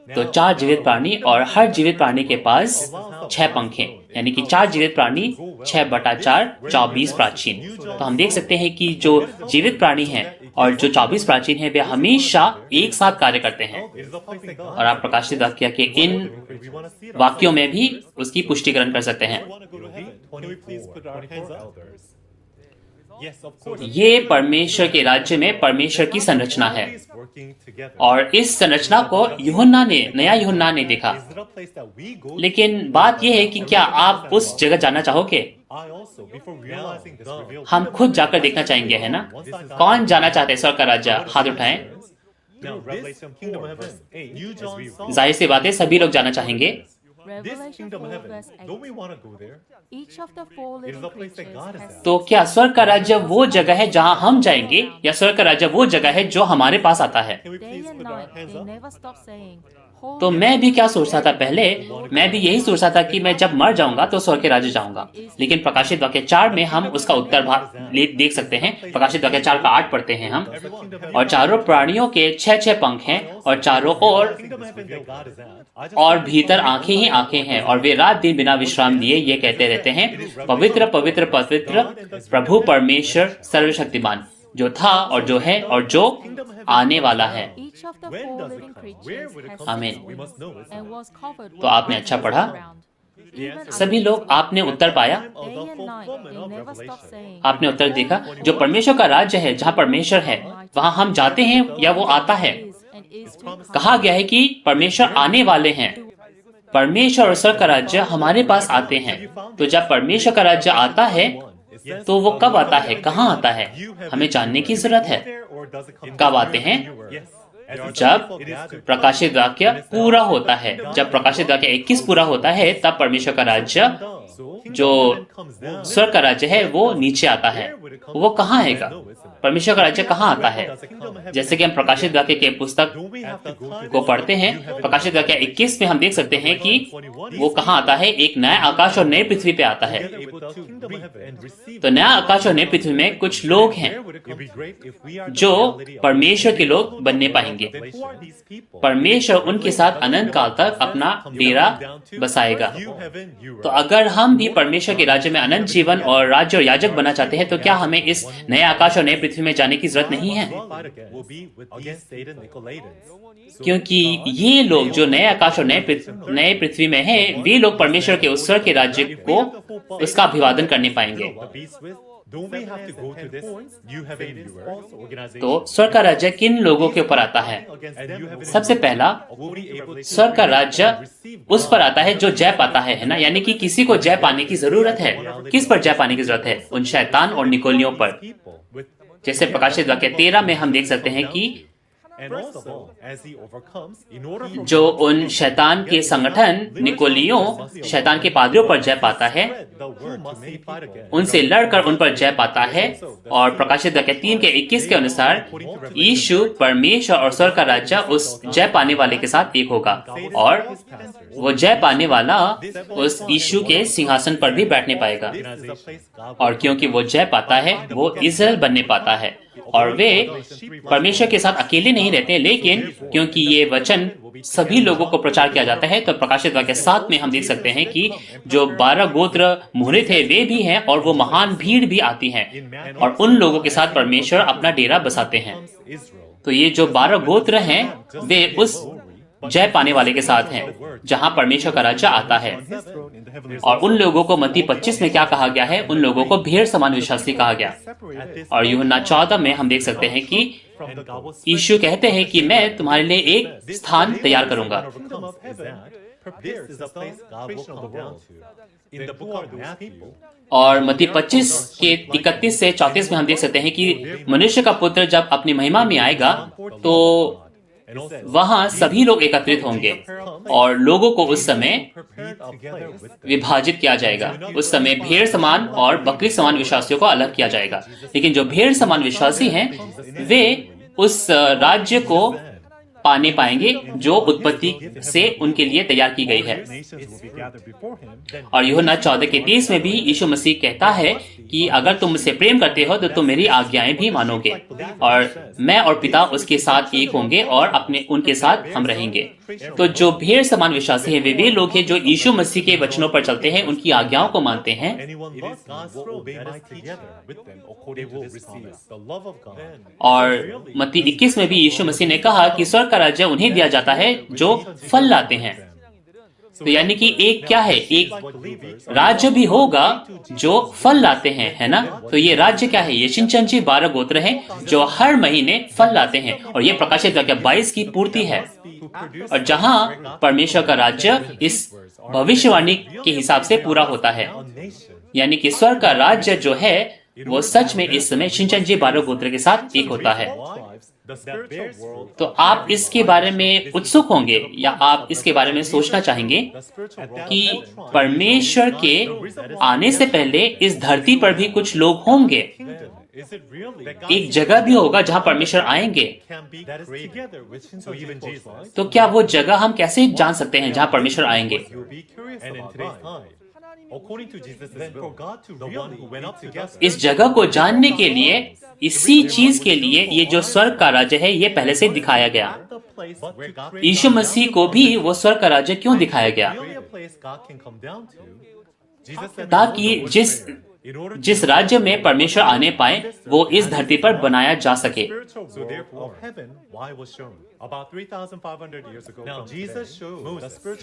तो 4 जीवित प्राणी और हर जीवित प्राणी के पास 6 पंख हैं, यानी कि 4 जीवित प्राणी 6/4 24 प्राचीन। तो हम देख सकते हैं कि जो जीवित प्राणी हैं और जो 24 प्राचीन हैं वे हमेशा एक साथ कार्य करते हैं। और आप प्रकाशित वाक्य के इन वाक्यों में भी उसकी पुष्टिकरण कर सकते हैं। ये परमेश्वर के राज्य में परमेश्वर की संरचना है और इस संरचना को नया यूहन्ना ने देखा। लेकिन बात यह है कि क्या आप उस जगह जाना चाहोगे? हम खुद जाकर देखना चाहेंगे, है ना? कौन जाना चाहते हैं स्वर्ग का राज्य? हाथ उठाएं। जाहिर सी बात है, सभी लोग जाना चाहेंगे। तो क्या स्वर्ग का राज्य वो जगह है जहां हम जाएंगे, या स्वर्ग का राज्य वो जगह है जो हमारे पास आता है? तो मैं भी क्या सोचता था पहले? मैं भी यही सोचता था कि मैं जब मर जाऊंगा तो स्वर्ग के राज्य जाऊंगा। लेकिन प्रकाशित वाक्य 4 में हम उसका उत्तर भाग देख सकते हैं। प्रकाशित वाक्य 4 का 8 पढ़ते हैं हम। और चारों प्राणियों के 6 पंख हैं और चारों ओर और भीतर आंखें ही आंखें हैं, और वे रात दिन बिना विश्राम दिए ये कहते रहते हैं, पवित्र पवित्र पवित्र प्रभु परमेश्वर सर्वशक्तिमान, जो था और जो है और जो आने वाला है। आमीन। तो आपने अच्छा पढ़ा, सभी लोग, आपने उत्तर पाया, आपने उत्तर देखा। जो परमेश्वर का राज्य है, जहाँ परमेश्वर है, वहाँ हम जाते हैं या वो आता है? कहा गया है कि परमेश्वर आने वाले हैं। परमेश्वर और स्वर्ग का राज्य हमारे पास आते हैं। तो जब परमेश्वर का राज्य आता है तो वो कब आता है, कहाँ आता है? हमें जानने की जरूरत है। कब आते हैं? जब प्रकाशित वाक्य पूरा होता है। जब प्रकाशित वाक्य 21 पूरा होता है तब परमेश्वर का राज्य, जो स्वर्ग का राज्य है, वो नीचे आता है। वो कहाँ आएगा? परमेश्वर का राज्य कहाँ आता है? जैसे कि हम प्रकाशित वाक्य के पुस्तक को पढ़ते हैं, प्रकाशित वाक्य 21 में हम देख सकते हैं कि वो कहाँ आता है। एक नया आकाश और नई पृथ्वी पे आता है। तो नया आकाश और नई पृथ्वी में कुछ लोग हैं जो परमेश्वर के लोग बनने पाएंगे। परमेश्वर उनके साथ अनंत काल तक अपना डेरा बसाएगा। तो अगर हम भी परमेश्वर के राज्य में अनंत जीवन और राज्य और याजक बनना चाहते हैं, तो क्या हमें इस नए आकाश और नए पृथ्वी में जाने की जरूरत नहीं है? क्योंकि ये लोग जो नए आकाश और नए पृथ्वी में हैं, वे लोग परमेश्वर के उत्सव के राज्य को, उसका अभिवादन करने पाएंगे। तो स्वर्ग का राज्य किन लोगों के ऊपर आता है? सबसे पहला, स्वर्ग का राज्य उस पर आता है जो जय पाता है ना? यानी कि किसी को जय पाने की जरूरत है। किस पर जय पाने की जरूरत है? उन शैतान और निकोलियों पर। जैसे प्रकाशित वाक्य 13 में हम देख सकते हैं कि जो उन शैतान के संगठन निकोलियों, शैतान के पादरियों पर जय पाता है, उनसे लड़कर उन पर जय पाता है। और प्रकाशित वाक्य 3 के 21 के अनुसार यीशु, परमेश्वर और स्वर्ग का राज्य उस जय पाने वाले के साथ एक होगा, और वो जय पाने वाला उस यीशु के सिंहासन पर भी बैठने पाएगा। और क्योंकि वो जय पाता है, वो इज़राइल बनने पाता है। और वे परमेश्वर के साथ अकेले नहीं रहते, लेकिन क्योंकि ये वचन सभी लोगों को प्रचार किया जाता है, तो प्रकाशित वाक्य 7 में हम देख सकते हैं कि जो 12 गोत्र मुहरे थे वे भी हैं, और वो महान भीड़ भी आती है, और उन लोगों के साथ परमेश्वर अपना डेरा बसाते हैं। तो ये जो 12 गोत्र हैं, वे उस जय पाने वाले के साथ हैं, जहां परमेश्वर का राज्य आता है। और उन लोगों को मत्ती 25 में क्या कहा गया है? उन लोगों को भेड़ समान विश्वासी कहा गया। और यूहन्ना 14 में हम देख सकते हैं कि यीशु कहते हैं कि मैं तुम्हारे लिए एक स्थान तैयार करूंगा। और मत्ती 25 के 31 से 34 में हम देख सकते हैं कि मनुष्य का पुत्र जब अपनी महिमा में आएगा तो वहां सभी लोग एकत्रित होंगे, और लोगों को उस समय विभाजित किया जाएगा। उस समय भेड़ समान और बकरी समान विश्वासियों को अलग किया जाएगा। लेकिन जो भेड़ समान विश्वासी हैं, वे उस राज्य को पाने पाएंगे जो उत्पत्ति से उनके लिए तैयार की गई है। और यूहन्ना 14:30 में भी यीशु मसीह कहता है कि अगर तुम मुझसे प्रेम करते हो तो तुम मेरी आज्ञाएं भी मानोगे, और मैं और पिता उसके साथ एक होंगे और उनके साथ हम रहेंगे। तो जो भेड़ समान विश्वासी हैं वे लोग हैं जो यीशु मसीह के वचनों पर चलते हैं, उनकी आज्ञाओं को मानते हैं। और मत्ती 21 में भी यीशु मसीह ने कहा कि स्वर्ग का राज्य उन्हें दिया जाता है जो फल लाते हैं। तो यानी कि एक क्या है, एक राज्य भी होगा जो फल लाते हैं, है ना। तो ये राज्य क्या है, ये शिनचंची 12 गोत्र हैं जो हर महीने फल लाते हैं, और ये प्रकाशित वाक्य 22 की पूर्ति है। और जहां परमेश्वर का राज्य इस भविष्यवाणी के हिसाब से पूरा होता है, यानी कि स्वर्ग का राज्य जो है वो सच में इस समय शिनचंची 12 गोत्र के साथ एक होता है। तो आप इसके बारे में उत्सुक होंगे या आप इसके बारे में सोचना चाहेंगे कि परमेश्वर के आने से पहले इस धरती पर भी कुछ लोग होंगे, एक जगह भी होगा जहां परमेश्वर आएंगे। तो क्या वो जगह हम कैसे जान सकते हैं जहां परमेश्वर आएंगे? इस जगह को जानने के लिए, इसी चीज के लिए ये जो स्वर्ग का राज्य है ये पहले से दिखाया गया। यीशु मसीह को भी वो स्वर्ग का राज्य क्यों दिखाया गया? ताकि जिस राज्य में परमेश्वर आने पाए वो इस धरती पर बनाया जा सके।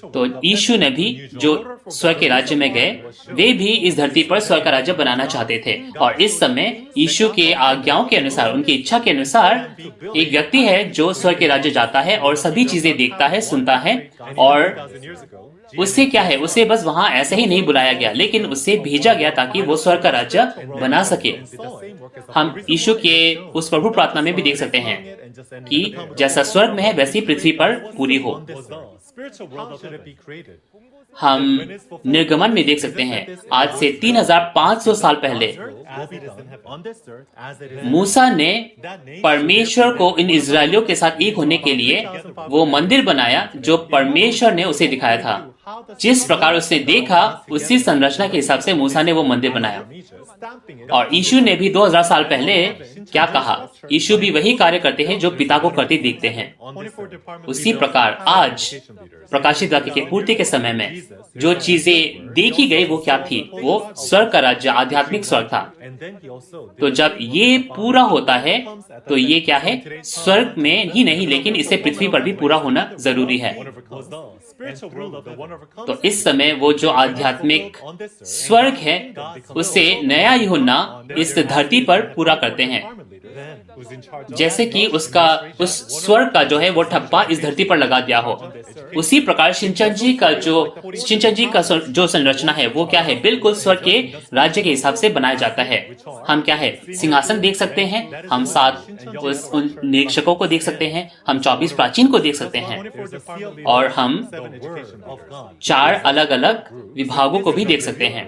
तो यीशु ने भी जो स्वर्ग के राज्य में गए, वे भी इस धरती पर स्वर्ग का राज्य बनाना चाहते थे। और इस समय यीशु के आज्ञाओं के अनुसार, उनकी इच्छा के अनुसार एक व्यक्ति है जो स्वर्ग के राज्य जाता है और सभी चीजें देखता है, सुनता है। और उससे क्या है, उसे बस वहां ऐसे ही नहीं बुलाया गया, लेकिन उससे भेजा गया ताकि वो स्वर्ग का राज्य बना सके। हम यीशु के उस प्रभु प्रार्थना में भी देख सकते हैं कि जैसा स्वर्ग में है वैसी पृथ्वी पर पूरी हो। हम निर्गमन में देख सकते हैं, आज से 3500 साल पहले मूसा ने परमेश्वर को इन इजरायलियों के साथ एक होने के लिए वो मंदिर बनाया जो परमेश्वर ने उसे दिखाया था। जिस प्रकार उसने देखा उसी संरचना के हिसाब से मूसा ने वो मंदिर बनाया। और यीशु ने भी 2000 साल पहले क्या कहा, यीशु भी वही कार्य करते हैं जो पिता को करते देखते हैं। उसी प्रकार आज प्रकाशित वाक्य के पूर्ति के समय में जो चीजें देखी गई वो क्या थी, वो स्वर्ग का राज्य, आध्यात्मिक स्वर्ग था। तो जब ये पूरा होता है तो ये क्या है, स्वर्ग में ही नहीं लेकिन इसे पृथ्वी पर भी पूरा होना जरूरी है। तो इस समय वो जो आध्यात्मिक स्वर्ग है उसे नया यूहन्ना इस धरती पर पूरा करते हैं, जैसे कि उस स्वर्ग का जो है वो ठप्पा इस धरती पर लगा दिया हो। उसी प्रकार शिनचंची का जो संरचना है वो क्या है, बिल्कुल स्वर्ग के राज्य के हिसाब से बनाया जाता है। हम क्या है, सिंहासन देख सकते हैं, हम 7 उन निरीक्षकों को देख सकते हैं, हम 24 प्राचीन को देख सकते हैं, और हम 4 अलग अलग विभागों को भी देख सकते हैं।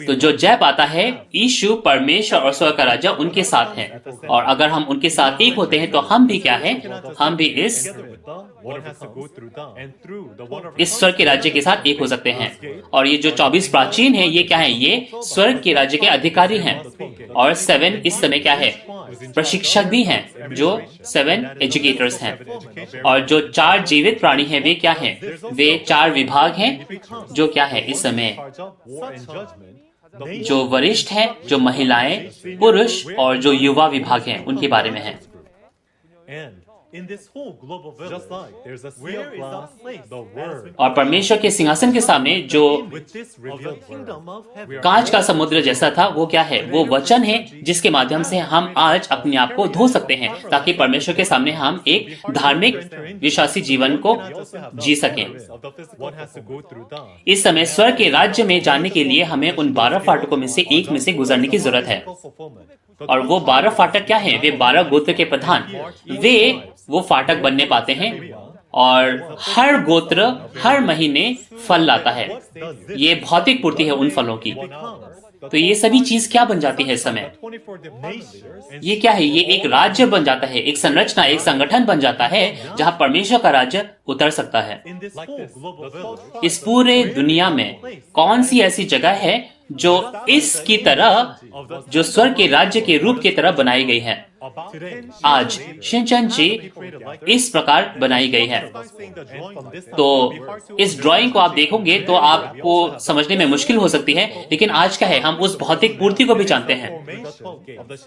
तो जो जय पाता है यीशु, परमेश्वर और स्वर्ग का राज्य उनके साथ है। और अगर हम उनके साथ एक होते हैं तो हम भी क्या है, हम भी इस स्वर्ग के राज्य के साथ एक हो सकते हैं। और ये जो 24 प्राचीन है ये क्या है, ये स्वर्ग के राज्य के अधिकारी हैं। और 7 इस समय क्या है, प्रशिक्षक भी हैं, जो 7 एजुकेटर्स हैं। और जो 4 जीवित प्राणी हैं वे क्या हैं, वे 4 विभाग हैं जो क्या है इस समय, जो वरिष्ठ हैं, जो महिलाएं, पुरुष और जो युवा विभाग हैं उनके बारे में है। और परमेश्वर के सिंहासन के सामने जो कांच का समुद्र जैसा था वो क्या है, वो वचन है जिसके माध्यम से हम आज अपने आप को धो सकते हैं ताकि परमेश्वर के सामने हम एक धार्मिक विश्वासी जीवन को जी सकें। इस समय स्वर्ग के राज्य में जाने के लिए हमें उन 12 फाटकों में से एक में से गुजरने की जरूरत है। और वो 12 फाटक क्या है, वे 12 गोत्र के प्रधान, वे वो फाटक बनने पाते हैं और हर गोत्र हर महीने फल लाता है। ये भौतिक पूर्ति है उन फलों की। तो ये सभी चीज क्या बन जाती है इस समय? ये क्या है? ये एक राज्य बन जाता है, एक संरचना, एक संगठन बन जाता है जहां परमेश्वर का राज्य उतर सकता है। इस पूरे दुनिया में कौन सी ऐसी जगह है जो इसकी तरह, जो स्वर्ग के राज्य के रूप की तरह बनाई गई है? आज शिनचन जी इस प्रकार बनाई गई है। तो इस ड्राइंग को आप देखोगे तो आपको समझने में मुश्किल हो सकती है, लेकिन आज क्या है, हम उस भौतिक पूर्ति को भी जानते हैं।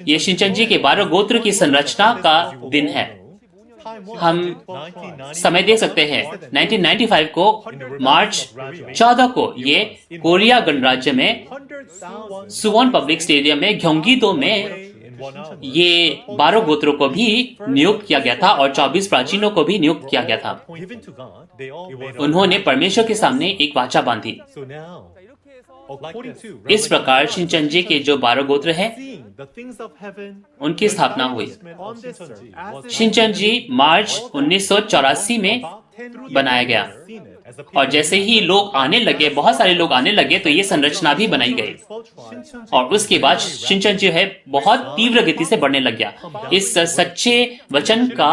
ये शिनचन जी के 12 गोत्र की संरचना का दिन है। हम समय देख सकते हैं 1995 को मार्च 14 को ये कोरिया गणराज्य में सुवॉन पब्लिक स्टेडियम में ग्योंगी-दो में ये 12 गोत्रों को भी नियुक्त किया गया था और 24 प्राचीनों को भी नियुक्त किया गया था। उन्होंने परमेश्वर के सामने एक वाचा बांधी। इस प्रकार शिनचन जी के जो 12 गोत्र हैं उनकी स्थापना हुई। शिनचन जी मार्च 1984 में बनाया गया और जैसे ही लोग आने लगे, बहुत सारे लोग आने लगे, तो ये संरचना भी बनाई गई और उसके बाद शिनचन जो है बहुत तीव्र गति से बढ़ने लग गया। इस सच्चे वचन का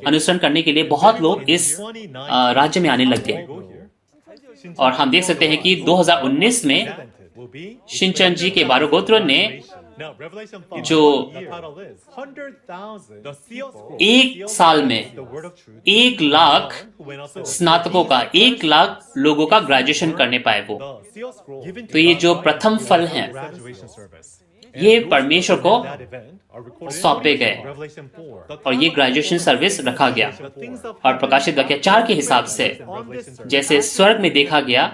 अनुसरण करने के लिए बहुत लोग इस राज्य में आने लग गए और हम देख सकते हैं कि 2019 में शिनचन जी के 12 गोत्रों ने जो एक साल में 1 लाख स्नातकों का, 1 लाख लोगों का ग्रेजुएशन करने पाए वो। तो ये जो प्रथम फल हैं, ये परमेश्वर को सौंपे गए और ये ग्रेजुएशन सर्विस रखा गया। और प्रकाशित वाक्य 4 के हिसाब से जैसे स्वर्ग में देखा गया,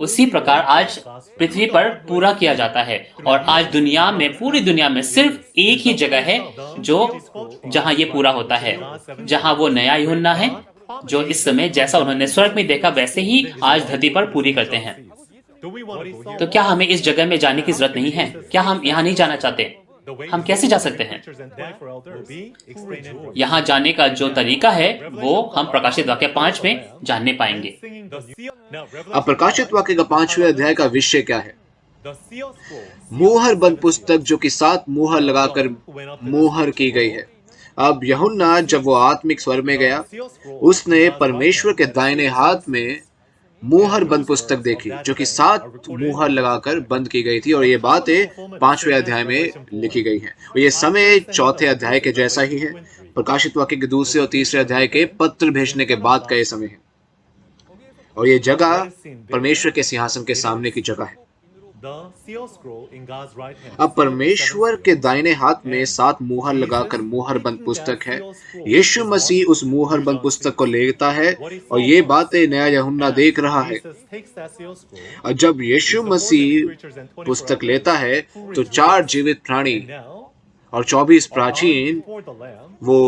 उसी प्रकार आज पृथ्वी पर पूरा किया जाता है। और आज दुनिया में, पूरी दुनिया में सिर्फ एक ही जगह है जो जहां ये पूरा होता है, जहां वो नया यूहन्ना है, जो इस समय जैसा उन्होंने स्वर्ग में देखा वैसे ही आज धरती पर पूरी करते हैं। तो क्या हमें इस जगह में जाने की जरूरत नहीं है? क्या हम यहाँ नहीं जाना चाहते? हम कैसे जा सकते हैं? यहाँ जाने का जो तरीका है वो हम प्रकाशित वाक्य 5 में जानने पाएंगे। अब प्रकाशित वाक्य का 5वें अध्याय का विषय क्या है? मोहर बंद पुस्तक, जो कि 7 मोहर लगाकर मोहर की गई है। अब यूहन्ना जब वो आत्मिक स्वर में गया, उसने परमेश्वर के दाहिने हाथ में मोहर बंद पुस्तक देखी, जो कि 7 मोहर लगाकर बंद की गई थी। और ये बातें 5वें अध्याय में लिखी गई हैं। और ये समय 4थे अध्याय के जैसा ही है। प्रकाशित वाक्य के 2 और 3 अध्याय के पत्र भेजने के बाद का ये समय है। और ये जगह परमेश्वर के सिंहासन के सामने की जगह है। अब परमेश्वर के दाहिने हाथ में 7 मोहर लगाकर मोहर बंद पुस्तक है। यीशु मसीह उस मोहर बंद पुस्तक को लेता है और ये बातें नया यूहन्ना देख रहा है। और जब यीशु मसीह पुस्तक लेता है तो 4 जीवित प्राणी और 24 प्राचीन वो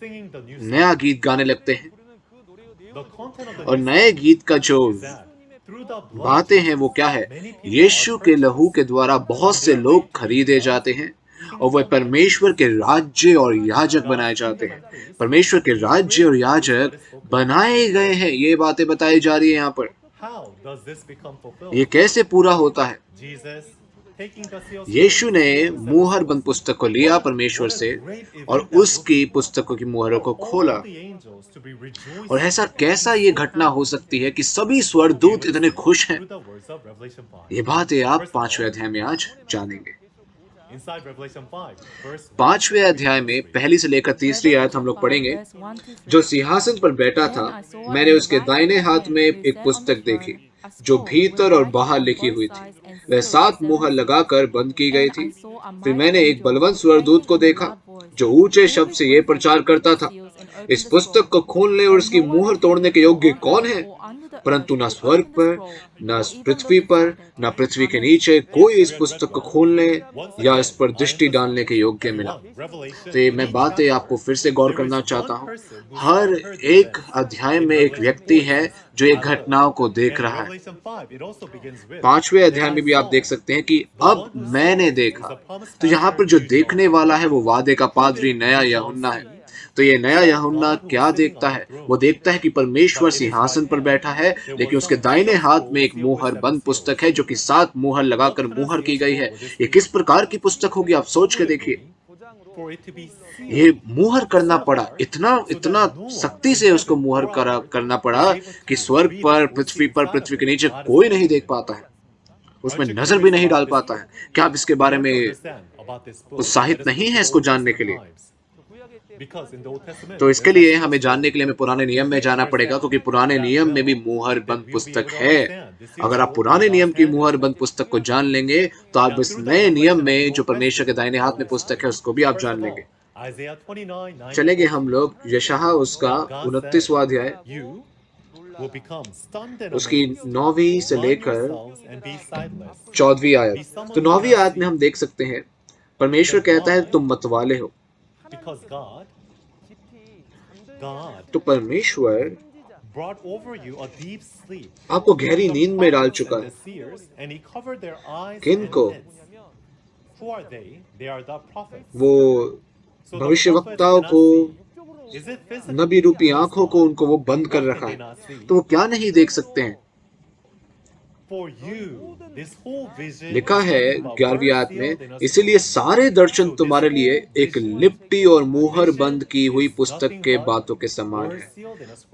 नया गीत गाने लगते हैं। और नए गीत का जो बातें हैं वो क्या है? यीशु के लहू के द्वारा बहुत से लोग खरीदे जाते हैं और वह परमेश्वर के राज्य और याजक बनाए जाते हैं। परमेश्वर के राज्य और याजक बनाए गए हैं, ये बातें बताई जा रही है यहाँ पर। ये कैसे पूरा होता है? यीशु ने मोहर बंद पुस्तक को लिया परमेश्वर से और उसकी पुस्तकों की मोहरों को खोला। और ऐसा कैसा ये घटना हो सकती है कि सभी स्वर्गदूत इतने खुश हैं? ये बातें आप 5वें अध्याय में आज जानेंगे। 5वें अध्याय में पहली से लेकर 3 आयत हम लोग पढ़ेंगे। जो सिंहासन पर बैठा था, मैंने उसके दाहिने हाथ में एक पुस्तक देखी जो भीतर और बाहर लिखी हुई थी। वह 7 मोहर लगाकर बंद की गई थी। फिर मैंने एक बलवंत स्वर्गदूत को देखा जो ऊंचे शब्द से ये प्रचार करता था, इस पुस्तक को खोलने और इसकी मोहर तोड़ने के योग्य कौन है? परंतु न स्वर्ग पर, न पृथ्वी पर, न पृथ्वी के नीचे कोई इस पुस्तक को खोलने या इस पर दृष्टि डालने के योग्य मिला। तो ये मैं बातें आपको फिर से गौर करना चाहता हूँ। हर एक अध्याय में एक व्यक्ति है जो एक घटनाओं को देख रहा है। 5वें अध्याय में भी आप देख सकते हैं कि अब मैंने देखा। तो यहाँ पर जो देखने वाला है वो वादे का पादरी नया यूहन्ना है। तो ये नया यूहन्ना क्या देखता है? वो देखता है कि परमेश्वर सिंहासन पर बैठा है, लेकिन उसके दाहिने हाथ में एक मुहर बंद पुस्तक है जो कि 7 मुहर लगाकर मुहर की गई है। ये किस प्रकार की पुस्तक होगी, आप सोच के देखिए। ये मुहर करना पड़ा, इतना इतना सख्ती से उसको मुहर करना पड़ा कि स्वर्ग पर, पृथ्वी के नीचे कोई नहीं देख पाता है, उसमें नजर भी नहीं डाल पाता है। क्या आप इसके बारे में उत्साहित नहीं है इसको जानने के लिए? तो इसके लिए हमें जानने के लिए हमें पुराने नियम में जाना पड़ेगा, क्योंकि पुराने नियम में भी मुहर बंद पुस्तक है। अगर आप पुराने नियम की मुहर बंद पुस्तक को जान लेंगे तो आप इस नए नियम में जो परमेश्वर के दाहिने हाथ में पुस्तक है उसको भी आप जान लेंगे। चलेंगे हम लोग यशायाह उसका 29वां अध्याय, उसकी 9वीं से लेकर 14वीं आयत। तो 9वीं आयत में हम देख सकते हैं परमेश्वर कहता है तुम मतवाले हो। तो परमेश्वर आपको गहरी नींद में डाल चुका है। किनको? वो भविष्यवक्ताओं को, नबी रूपी आंखों को, उनको वो बंद कर रखा है, तो वो क्या नहीं देख सकते हैं? लिखा है 11वीं आयत में, इसीलिए सारे दर्शन तुम्हारे लिए एक लिपटी और मुहर बंद की हुई पुस्तक के बातों के समान है।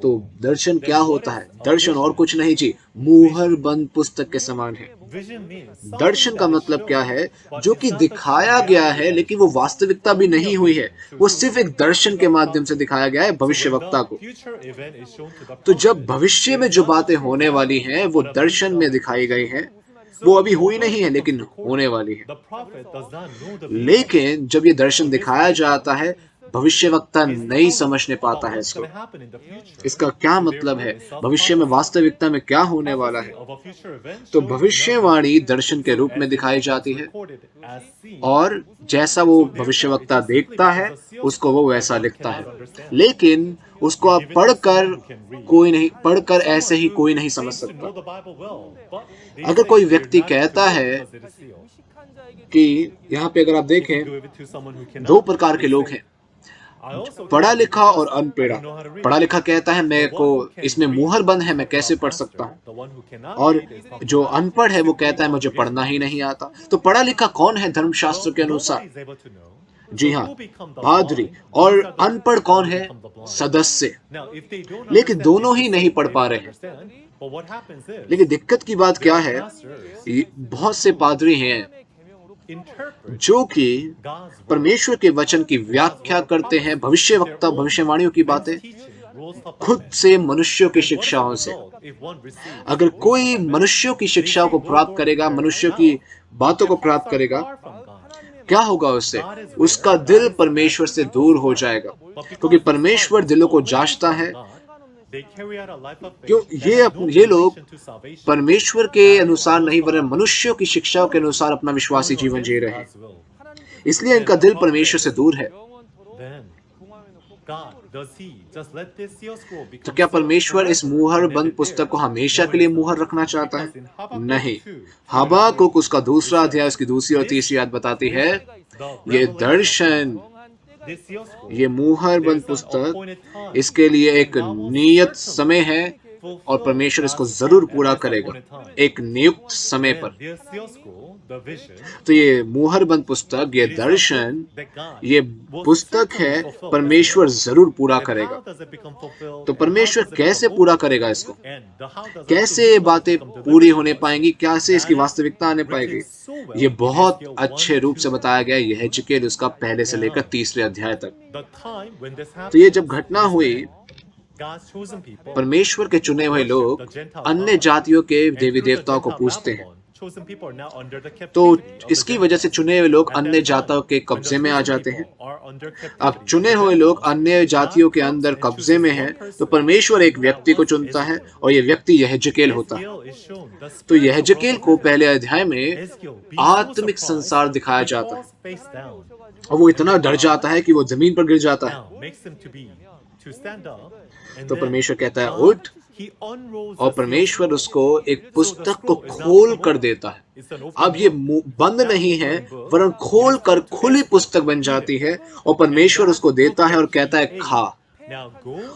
तो दर्शन क्या होता है? दर्शन और कुछ नहीं जी, मुहर बंद पुस्तक के समान है। दर्शन का मतलब क्या है? जो कि दिखाया गया है लेकिन वो वास्तविकता भी नहीं हुई है, वो सिर्फ एक दर्शन के माध्यम से दिखाया गया है भविष्यवक्ता को। तो जब भविष्य में जो बातें होने वाली हैं वो दर्शन में दिखाई गई हैं, वो अभी हुई नहीं है लेकिन होने वाली है। लेकिन जब ये दर्शन दिखाया जाता है, भविष्यवक्ता नहीं समझने पाता है इसको। इसका क्या मतलब है? भविष्य में वास्तविकता में क्या होने वाला है? तो भविष्यवाणी दर्शन के रूप में दिखाई जाती है, और जैसा वो भविष्यवक्ता देखता है उसको वो वैसा लिखता है। लेकिन उसको आप पढ़कर ऐसे ही कोई नहीं समझ सकता। अगर कोई व्यक्ति कहता है कि यहाँ पे अगर आप देखें, 2 प्रकार के लोग हैं, पढ़ा लिखा और अनपढ़ा। पढ़ा लिखा कहता है मेरे को इसमें मुहर बंद है, मैं कैसे पढ़ सकता हूँ। और जो अनपढ़ है वो कहता है मुझे पढ़ना ही नहीं आता। तो पढ़ा लिखा कौन है धर्मशास्त्र के अनुसार? जी हाँ, पादरी। और अनपढ़ कौन है? सदस्य। लेकिन दोनों ही नहीं पढ़ पा रहे हैं। लेकिन दिक्कत की बात क्या है? बहुत से पादरी हैं जो कि परमेश्वर के वचन की व्याख्या करते हैं, भविष्यवक्ता भविष्यवाणियों की बातें खुद से मनुष्यों की शिक्षाओं से। अगर कोई मनुष्यों की शिक्षाओं को प्राप्त करेगा, मनुष्यों की बातों को प्राप्त करेगा, क्या होगा उससे? उसका दिल परमेश्वर से दूर हो जाएगा, क्योंकि परमेश्वर दिलों को जांचता है। क्यों? ये लोग परमेश्वर के अनुसार नहीं वरन मनुष्यों की शिक्षाओं के अनुसार अपना विश्वासी जीवन जी रहे हैं, इसलिए इनका दिल परमेश्वर से दूर है। तो क्या परमेश्वर इस मुहर बंद पुस्तक को हमेशा के लिए मुहर रखना चाहता है? नहीं। हबाकुक उसका 2 अध्याय उसकी 2 और 3 आयत बताती है, ये दर्शन, ये मुहर बंद पुस्तक, इसके लिए एक नियत समय है और परमेश्वर इसको जरूर पूरा करेगा एक नियुक्त समय पर। तो ये मुहर बंद पुस्तक, ये दर्शन, ये पुस्तक है, परमेश्वर जरूर पूरा करेगा। तो परमेश्वर कैसे पूरा करेगा इसको? कैसे ये बातें पूरी होने पाएंगी? कैसे इसकी वास्तविकता आने पाएगी? ये बहुत अच्छे रूप से बताया गया है यहेजकेल उसका 1 से लेकर 3 अध्याय तक। तो ये जब घटना हुई, परमेश्वर के चुने हुए लोग अन्य जातियों के देवी देवताओं को पूजते हैं, तो इसकी वजह से चुने हुए लोग अन्य जातियों के कब्जे में आ जाते हैं। अब चुने हुए लोग अन्य जातियों के अंदर कब्जे में हैं, तो परमेश्वर एक व्यक्ति को चुनता है और ये व्यक्ति यहेजकेल होता है। तो यहेजकेल को 1 अध्याय में आत्मिक संसार दिखाया जाता है और वो इतना डर जाता है कि वो जमीन पर गिर जाता है। तो परमेश्वर कहता है उठ, और परमेश्वर उसको एक पुस्तक को खोल कर देता है। अब ये बंद नहीं है, वरन खोल कर खुली पुस्तक बन जाती है और परमेश्वर उसको देता है और कहता है खा,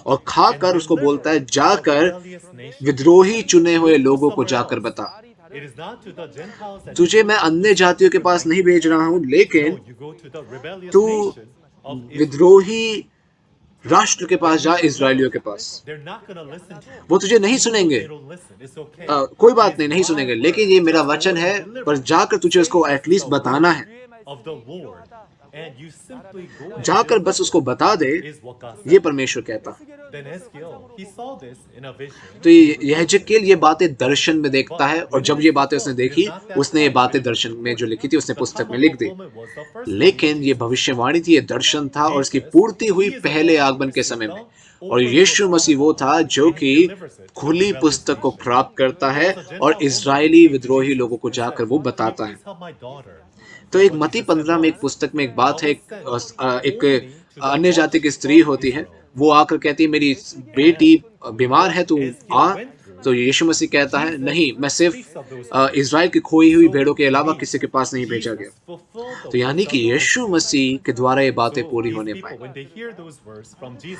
और खाकर उसको बोलता है जाकर विद्रोही चुने हुए लोगों को जाकर बता। तुझे मैं अन्य जातियों के पास नहीं भेज रहा हूं, लेकिन तू विद्रोही राष्ट्र के पास जा, इजरायलियों के पास। वो तुझे नहीं सुनेंगे, कोई बात नहीं, नहीं सुनेंगे, लेकिन ये मेरा वचन है, पर जाकर तुझे उसको एटलीस्ट बताना है। जाकर बस उसको बता दे, ये परमेश्वर कहता। तो यहेजकेल ये बातें दर्शन में देखता है, और जब ये बातें उसने देखी, उसने ये बातें दर्शन में जो लिखी थी उसने पुस्तक में लिख दी। लेकिन ये भविष्यवाणी थी, ये दर्शन था, और इसकी पूर्ति हुई पहले आगमन के समय में। और यीशु मसीह वो था जो कि खुली पुस्तक को प्राप्त करता है और इजरायली विद्रोही लोगों को जाकर वो बताता है। तो एक मत्ती 15 में एक पुस्तक में एक बात है, एक अन्य जाति की स्त्री होती है, वो आकर कहती है मेरी बेटी बीमार है, तू आ। तो यीशु मसीह कहता है नहीं, मैं सिर्फ इज़राइल की खोई हुई भेड़ों के अलावा किसी के पास नहीं भेजा गया। तो यानी कि यीशु मसीह के द्वारा ये बातें पूरी होने पाई।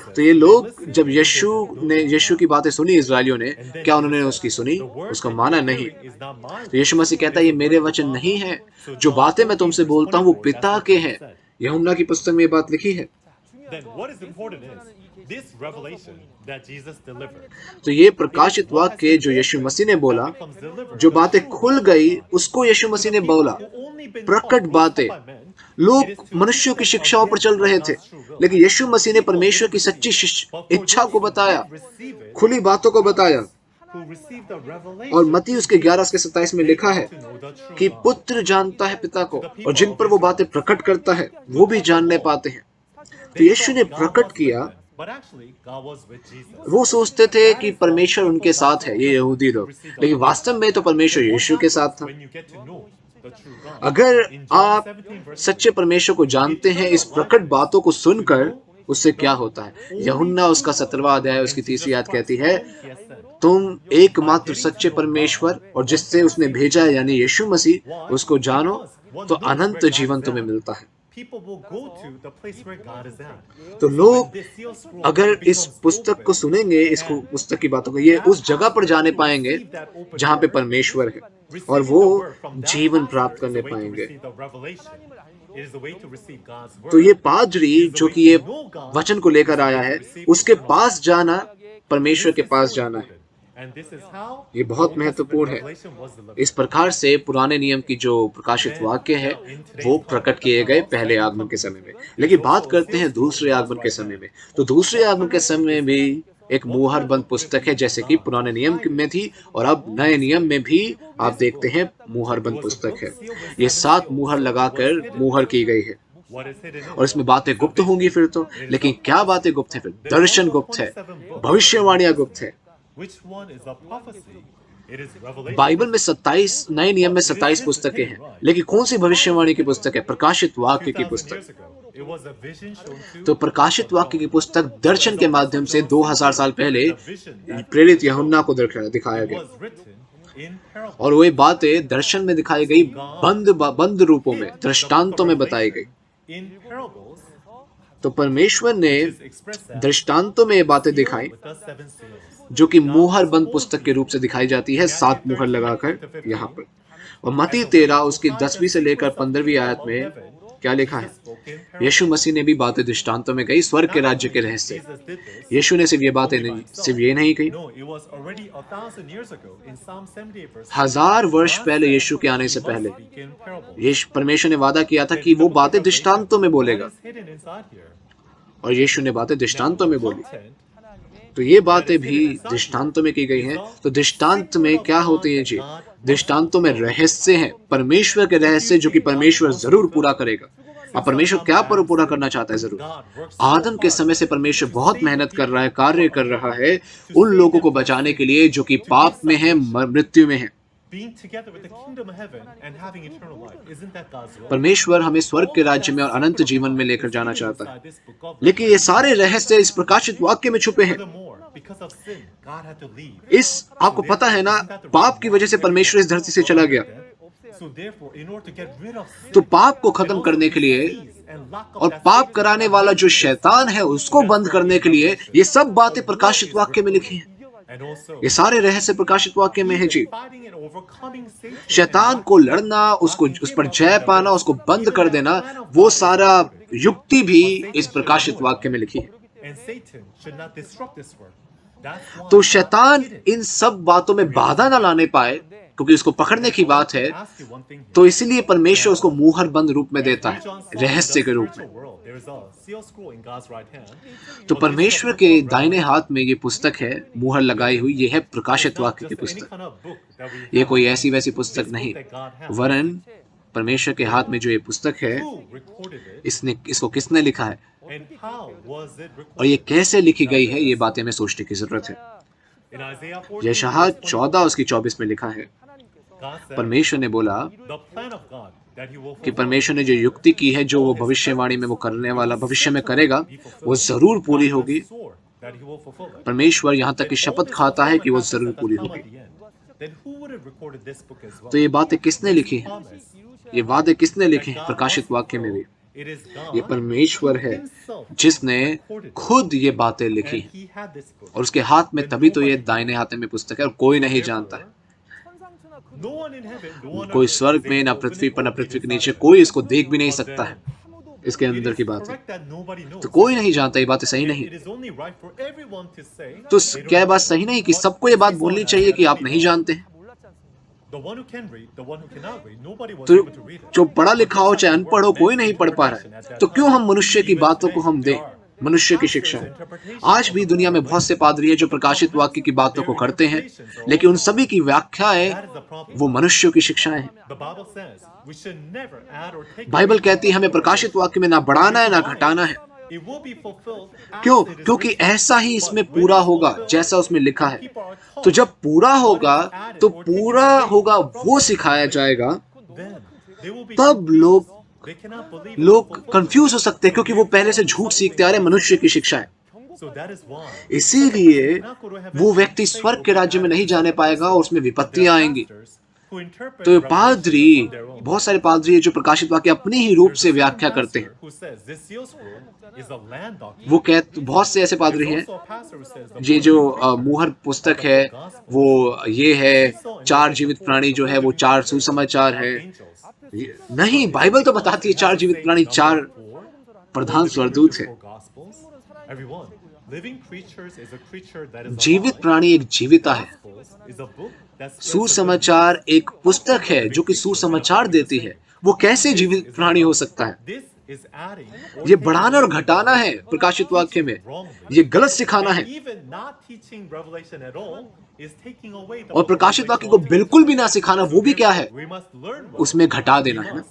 तो ये लोग जब यीशु की बातें सुनी, इज़राइलियों ने, क्या उन्होंने उसकी सुनी? उसको माना नहीं। तो यीशु मसीह कहता है ये मेरे वचन नहीं है, जो बातें मैं तुमसे बोलता हूँ वो पिता के हैं। यूहन्ना की पुस्तक में ये बात लिखी है। तो ये प्रकाशित वाक्य जो यीशु मसीह ने बोला, जो बातें खुल गई उसको यीशु मसीह ने बोला। प्रकट बातें, लोग मनुष्यों की शिक्षाओं पर चल रहे थे, लेकिन यीशु मसीह ने परमेश्वर की सच्ची इच्छा को बताया, खुली बातों को बताया। और मत्ती उसके 11:27 में लिखा है कि पुत्र जानता है पिता को, और जिन पर वो बातें प्रकट करता है वो भी जानने पाते हैं। तो यीशु ने प्रकट किया। वो सोचते थे कि परमेश्वर उनके साथ है, ये यहूदी लोग, लेकिन वास्तव में तो परमेश्वर यीशु के साथ था। अगर आप सच्चे परमेश्वर को जानते हैं इस प्रकट बातों को सुनकर, उससे क्या होता है? यूहन्ना उसका 17वां अध्याय उसकी 3री आयत कहती है, तुम एकमात्र सच्चे परमेश्वर और जिससे उसने भेजा है यानी यीशु मसीह, उसको जानो तो अनंत जीवन तुम्हें मिलता है। तो लोग अगर इस पुस्तक को सुनेंगे, इसको पुस्तक की बातों को, ये उस जगह पर जाने पाएंगे जहां पे परमेश्वर है, और वो जीवन प्राप्त करने पाएंगे। तो ये पादरी जो कि ये वचन को लेकर आया है, उसके पास जाना परमेश्वर के पास जाना है। ये बहुत महत्वपूर्ण है। इस प्रकार से पुराने नियम की जो प्रकाशित वाक्य है वो प्रकट किए गए पहले आगमन के समय में। लेकिन बात करते हैं दूसरे आगमन के समय में। तो दूसरे आगमन के समय भी एक मुहर बंद पुस्तक है, जैसे कि पुराने नियम में थी, और अब नए नियम में भी आप देखते हैं मुहर बंद पुस्तक है। ये 7 मुहर लगाकर मुहर की गई है, और इसमें बातें गुप्त होंगी फिर तो। लेकिन क्या बातें गुप्त है? फिर दर्शन गुप्त है, भविष्यवाणियां गुप्त है। बाइबल में 27, नए नियम में 27 पुस्तकें हैं, लेकिन कौन सी भविष्यवाणी की पुस्तक है? प्रकाशित वाक्य की पुस्तक। तो प्रकाशित वाक्य की पुस्तक दर्शन के माध्यम से 2000 साल पहले प्रेरित यूहन्ना को दिखाया गया, और वे बातें दर्शन में दिखाई गई, बंद रूपों में, दृष्टांतों में बताई गई। तो परमेश्वर ने दृष्टांतों में ये बातें दिखाई, जो कि मुहर बंद पुस्तक के रूप से दिखाई जाती है, 7 मुहर लगाकर यहाँ पर। और मत्ती 13 उसकी 10वीं से लेकर 15वीं आयत में क्या लिखा है? यीशु मसीह ने भी बातें दृष्टांतों में कही, स्वर्ग के राज्य के रहस्य। यीशु ने सिर्फ ये बातें सिर्फ ये नहीं कही, 1000 वर्ष पहले, यीशु के आने से पहले, यीशु परमेश्वर ने वादा किया था कि वो बातें दृष्टांतों में बोलेगा, और यीशु ने बातें दृष्टांतों में बोली। तो ये बातें भी दृष्टांतों में की गई हैं। तो दृष्टांत में क्या होते हैं जी? दृष्टांतों में रहस्य हैं, परमेश्वर के रहस्य, जो कि परमेश्वर जरूर पूरा करेगा। अब परमेश्वर क्या पूरा करना चाहता है? जरूर आदम के समय से परमेश्वर बहुत मेहनत कर रहा है, कार्य कर रहा है उन लोगों को बचाने के लिए जो कि पाप में है, मृत्यु में है। परमेश्वर हमें स्वर्ग के राज्य में और अनंत जीवन में लेकर जाना चाहता है, लेकिन ये सारे रहस्य इस प्रकाशित वाक्य में छुपे हैं। इस आपको पता है ना, पाप की वजह से परमेश्वर इस धरती से चला गया। तो पाप को खत्म करने के लिए और पाप कराने वाला जो शैतान है उसको बंद करने के लिए ये सब बातें प्रकाशित वाक्य में लिखी हैं। ये सारे रहस्य प्रकाशित वाक्य में है जी। शैतान को लड़ना, उसको उस पर जय पाना, उसको बंद कर देना, वो सारा युक्ति भी इस प्रकाशित वाक्य में लिखी है। तो शैतान इन सब बातों में बाधा ना लाने पाए, क्योंकि उसको पकड़ने की बात है, तो इसलिए परमेश्वर उसको मुहर बंद रूप में देता है, रहस्य के रूप में। तो परमेश्वर के दाहिने हाथ में ये पुस्तक है, मुहर लगाई हुई, ये है प्रकाशित वाक्य की पुस्तक। ये कोई ऐसी वैसी पुस्तक नहीं, वरन परमेश्वर के हाथ में जो ये पुस्तक है, इसको किसने लिखा है और ये कैसे लिखी गई है, ये बातें हमें सोचने की जरूरत है। यशायाह 14 उसकी 24 में लिखा है, परमेश्वर ने बोला कि परमेश्वर ने जो युक्ति की है, जो वो भविष्यवाणी में वो करने वाला भविष्य में करेगा, वो जरूर पूरी होगी। परमेश्वर यहाँ तक की शपथ खाता है कि वो जरूर पूरी होगी। तो ये बातें किसने लिखी हैं? ये वादे किसने लिखे हैं? प्रकाशित वाक्य में भी ये परमेश्वर है जिसने खुद ये बातें लिखी हैं, और उसके हाथ में तभी तो ये दाहिने हाथ में पुस्तक है और कोई नहीं जानता है। कोई स्वर्ग में, ना पृथ्वी पर, ना पृथ्वी के नीचे, कोई इसको देख भी नहीं सकता है। इसके अंदर की बात है, तो कोई नहीं जानता। ये बातें सही नहीं। तो क्या ये बात सही नहीं कि सबको ये बात बोलनी चाहिए कि आप नहीं जानते हैं? तो जो पढ़ा लिखा हो चाहे अनपढ़ हो, कोई नहीं पढ़ पा रहा है, तो क्यों हम मनुष्य की बातों को हम दें? मनुष्य की शिक्षा है। आज भी दुनिया में बहुत से पादरी हैं जो प्रकाशित वाक्य की बातों को करते हैं, लेकिन उन सभी की व्याख्याएं वो मनुष्यों की शिक्षाएं हैं। बाइबल कहती है हमें प्रकाशित वाक्य में ना बढ़ाना है ना घटाना है। क्यों? क्योंकि ऐसा ही इसमें पूरा होगा जैसा उसमें लिखा है। तो जब पूरा होगा, तो पूरा होगा वो सिखाया जाएगा, तब लोग कंफ्यूज हो सकते हैं, क्योंकि वो पहले से झूठ सीखते आ रहे हैं, मनुष्य की शिक्षा है। इसीलिए वो व्यक्ति स्वर्ग के राज्य में नहीं जाने पाएगा और उसमें विपत्तियां आएंगी। तो पादरी, बहुत सारे पादरी है जो प्रकाशित वाक्य अपने ही रूप से व्याख्या करते हैं। वो बहुत से ऐसे पादरी हैं ये जो मुहर पुस्तक है वो ये है, 4 जीवित प्राणी जो है वो 4 सुसमाचार है। नहीं, बाइबल तो बताती है 4 जीवित प्राणी 4 प्रधान स्वर्गदूत है। जीवित प्राणी एक जीविता है। सुसमाचार एक पुस्तक है जो कि सुसमाचार देती है। वो कैसे जीवित प्राणी हो सकता है? ये बढ़ाना और घटाना है प्रकाशित वाक्य में, ये गलत सिखाना है। और प्रकाशित वाक्य को बिल्कुल भी ना सिखाना, वो भी क्या है? उसमें घटा देना है ना।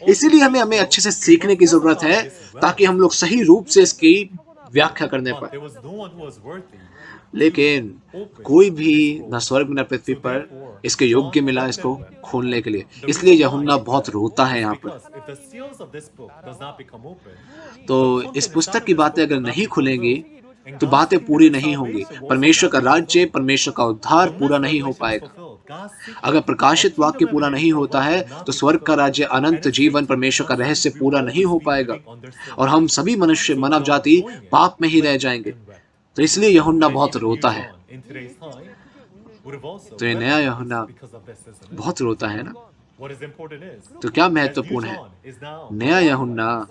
इसीलिए हमें अच्छे से सीखने की जरूरत है ताकि हम लोग सही रूप से इसकी व्याख्या करने पाए। लेकिन कोई भी न स्वर्ग न पृथ्वी पर इसके योग्य मिला इसको खोलने के लिए। इसलिए यूहन्ना बहुत रोता है यहाँ पर। तो इस पुस्तक की बातें अगर नहीं खुलेंगी तो बातें पूरी नहीं होंगी। परमेश्वर का राज्य, परमेश्वर का उद्धार पूरा नहीं हो पाएगा। अगर प्रकाशित वाक्य पूरा नहीं होता है तो स्वर्ग का राज्य, अनंत जीवन, परमेश्वर का रहस्य पूरा नहीं हो पाएगा और हम सभी मनुष्य, मानव जाति पाप में ही रह जाएंगे। तो इसलिए यूहन्ना बहुत रोता है। तो ये नया यूहन्ना बहुत रोता है ना। तो क्या महत्वपूर्ण है? नया यूहन्ना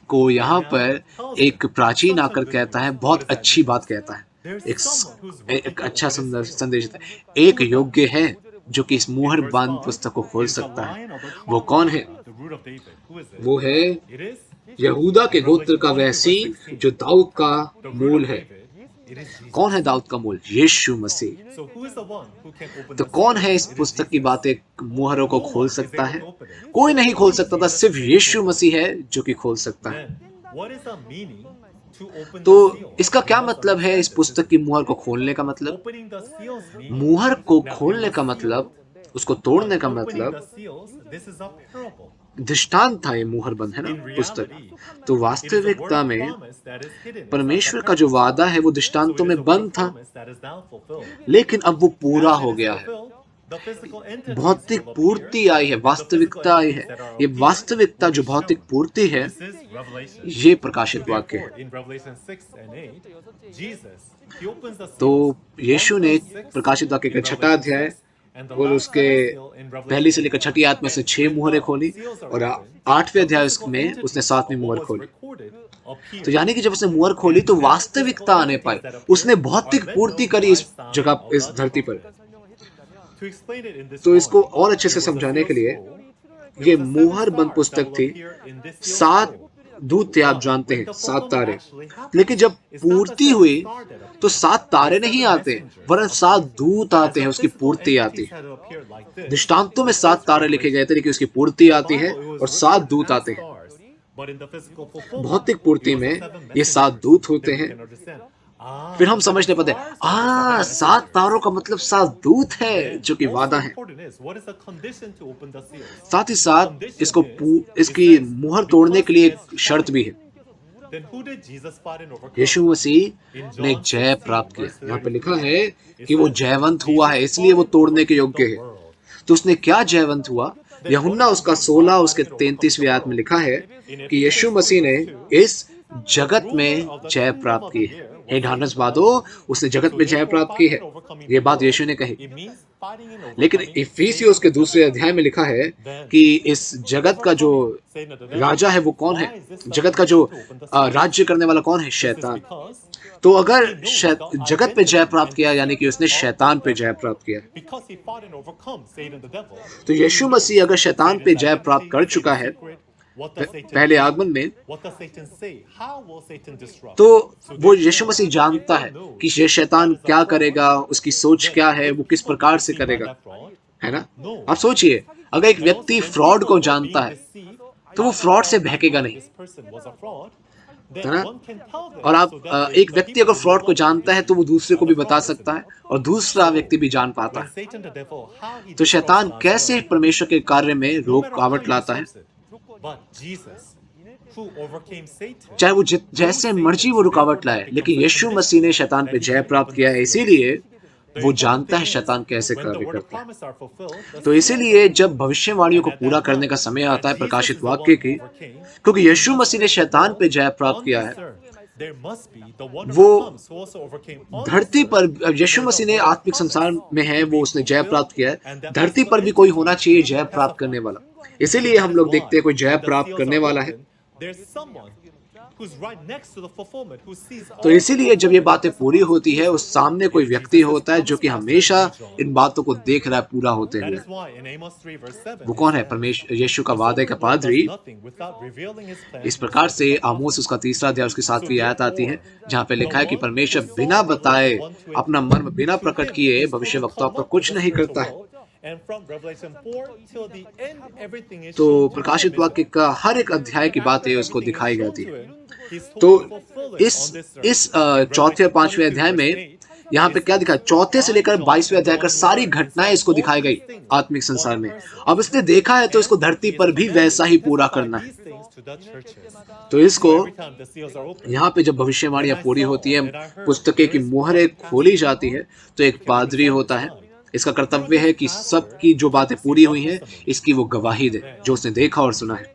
को यहाँ पर एक प्राचीन आकर कहता है, बहुत अच्छी बात कहता है, एक अच्छा संदेश देता है। एक योग्य है जो कि इस मुहर बंद पुस्तक को खोल सकता है। वो कौन है? वो है यहूदा के गोत्र का वह सींग जो दाऊद का मूल है। कौन है दाऊद का मूल? यीशु मसीह। तो कौन है इस पुस्तक की बातें मुहरों को खोल सकता है? कोई नहीं खोल सकता था, सिर्फ यीशु मसीह है जो कि खोल सकता है। तो इसका क्या मतलब है? इस पुस्तक की मुहर को खोलने का मतलब, मुहर को खोलने का मतलब उसको तोड़ने का मतलब दृष्टांत था, ये मुहर बंद है ना पुस्तक। तो वास्तविकता में परमेश्वर का जो वादा है वो दृष्टांतों में बंद था, लेकिन अब वो पूरा हो गया है। भौतिक पूर्ति आई है, वास्तविकता आई है। ये वास्तविकता जो भौतिक पूर्ति है, ये प्रकाशित वाक्य है। तो यीशु ने प्रकाशित वाक्य का 6वां अध्याय और उसके पहली से लेकर 6ठी आयत में से 6 मुहरें खोली, और 8वें अध्याय में उसने 7वीं मुहर खोली। तो यानी कि जब उसने मुहर खोली तो वास्तविकता आने पाई, उसने भौतिक पूर्ति करी इस जगह, इस धरती पर। तो इसको और अच्छे से समझाने के लिए, ये मुहर बंद पुस्तक थी। 7 दूत थे, आप जानते हैं, 7 तारे। लेकिन जब पूर्ति हुई तो 7 तारे नहीं आते, वरन 7 दूत आते हैं, उसकी पूर्ति आती है। दृष्टांतों में 7 तारे लिखे गए थे, लेकिन उसकी पूर्ति आती है और 7 दूत आते हैं। भौतिक पूर्ति में ये 7 दूत होते हैं। फिर हम समझ नहीं पाते, 7 तारों का मतलब 7 दूत है जो कि वादा है। साथ ही साथ इसकी मुहर तोड़ने के लिए एक शर्त भी है। यीशु मसीह ने जय प्राप्त किया। यहाँ पे लिखा है कि वो जयवंत हुआ है, इसलिए वो तोड़ने के योग्य है। तो उसने क्या जयवंत हुआ? यूहन्ना उसका 16 उसके 33वीं आयत में लिखा है कि यीशु मसीह ने इस जगत में जय प्राप्त की है। हे ढांढस बांधो, उसने जगत में जय प्राप्त की है। ये बात यीशु ने कही। लेकिन इफिसियों के 2 अध्याय में लिखा है कि इस जगत का जो राजा है वो कौन है? जगत का जो राज्य करने वाला कौन है? शैतान। तो अगर जगत पे जय प्राप्त किया, यानी कि उसने शैतान पे जय प्राप्त किया। तो यीशु मसीह अगर शैतान पे जय प्राप्त कर चुका है पहले आगमन में, तो वो यीशु मसीह जानता है कि ये शैतान क्या करेगा, उसकी सोच क्या है, वो किस प्रकार से करेगा, है ना? आप सोचिए, अगर एक व्यक्ति फ्रॉड को जानता है तो वो फ्रॉड से बहकेगा नहीं, है ना? और आप एक व्यक्ति अगर फ्रॉड को जानता है तो वो दूसरे को भी बता सकता है और दूसरा व्यक्ति भी जान पाता है। तो शैतान कैसे परमेश्वर के कार्य में रुकावट लाता है? चाहे वो जैसे मर्जी वो रुकावट लाए, लेकिन यीशु मसीह ने शैतान पे जय प्राप्त किया है, इसीलिए वो जानता है शैतान कैसे कार्य करता है। तो इसीलिए जब भविष्यवाणियों को पूरा करने का समय आता है प्रकाशित वाक्य की, क्योंकि यीशु मसीह ने शैतान पे जय प्राप्त किया है, वो धरती पर, यीशु मसीह ने आत्मिक संसार में है, वो उसने जय प्राप्त किया है, धरती पर भी कोई होना चाहिए जय प्राप्त करने वाला। इसीलिए हम लोग देखते हैं कोई जय प्राप्त करने वाला है। तो इसीलिए जब ये बातें पूरी होती है, उस सामने कोई व्यक्ति होता है जो कि हमेशा इन बातों को देख रहा है पूरा होते हुए। वो कौन है? परमेश्वर, यीशु का वादे का पादरी। इस प्रकार से आमोस उसका 3 अध्याय उसकी 7वीं आयत आती है, जहाँ पे लिखा है कि परमेश्वर बिना बताए, अपना मर्म बिना प्रकट किए भविष्यवक्ताओं पर कुछ नहीं करता है। तो प्रकाशित वाक्य का हर एक अध्याय की बातें उसको दिखाई जाती है। तो इस 4थे और 5वें अध्याय में यहाँ पे क्या दिखा? 4थे से लेकर 22वें अध्याय का सारी घटनाएं इसको दिखाई गई आत्मिक संसार में। अब इसने देखा है तो इसको धरती पर भी वैसा ही पूरा करना है। तो इसको यहाँ पे जब भविष्यवाणियां पूरी होती है, पुस्तकें की मुहरें खोली जाती है, तो एक पादरी होता है। इसका कर्तव्य है कि सब की जो बातें पूरी हुई हैं, इसकी वो गवाही दे, जो उसने देखा और सुना है।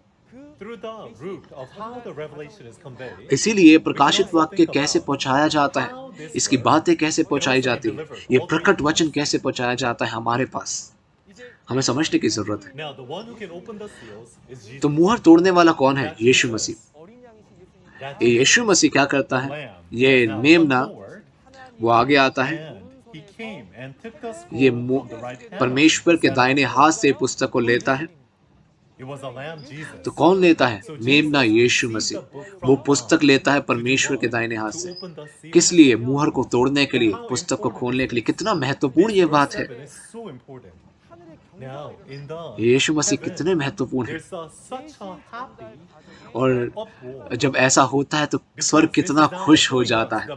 इसीलिए प्रकाशित वाक्य कैसे पहुंचाया जाता है, इसकी बातें कैसे पहुंचाई जाती है, ये प्रकट वचन कैसे पहुंचाया जाता है हमारे पास, हमें समझने की जरूरत है। तो मुहर तोड़ने वाला कौन है? यीशु मसीह। यीशु मसीह क्या करता है? ये मेमना, वो आगे आता है, ये परमेश्वर के दाहिने हाथ से पुस्तक को लेता है। तो कौन लेता है? मेमना, यीशु मसीह। वो पुस्तक लेता है परमेश्वर के दाहिने हाथ से। किस लिए? मुहर को तोड़ने के लिए, पुस्तक को खोलने के लिए। कितना महत्वपूर्ण ये बात है। यीशु मसीह कितने महत्वपूर्ण है। और जब ऐसा होता है तो स्वर्ग कितना खुश हो जाता है।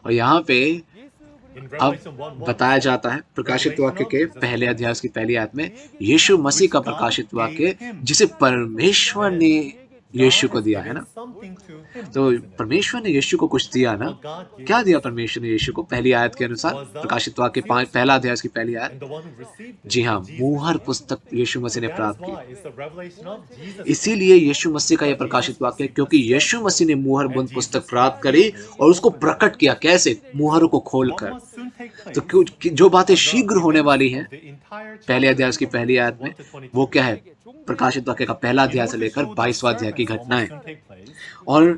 और यहाँ पे अब बताया जाता है प्रकाशित वाक्य के पहले अध्याय की पहली आयत में यीशु मसीह का प्रकाशित वाक्य जिसे परमेश्वर ने यीशु को दिया है ना। तो परमेश्वर ने यीशु को कुछ दिया ना। क्या दिया परमेश्वर ने यीशु को? पहली आयत के अनुसार प्रकाशित वाक्य पहला अध्याय की पहली आयत, जी हाँ, मुहर पुस्तक यीशु मसीह ने प्राप्त की। इसीलिए यीशु मसीह का यह प्रकाशित वाक्य, क्योंकि यीशु मसीह ने मुहर बंद पुस्तक प्राप्त करी और उसको प्रकट किया। कैसे? मुहरों को खोलकर। तो जो बातें शीघ्र होने वाली हैं पहले अध्याय की पहली आयत में, वो क्या है? प्रकाशित वाक्य का पहला अध्याय से लेकर 22वां अध्याय की घटनाएं। और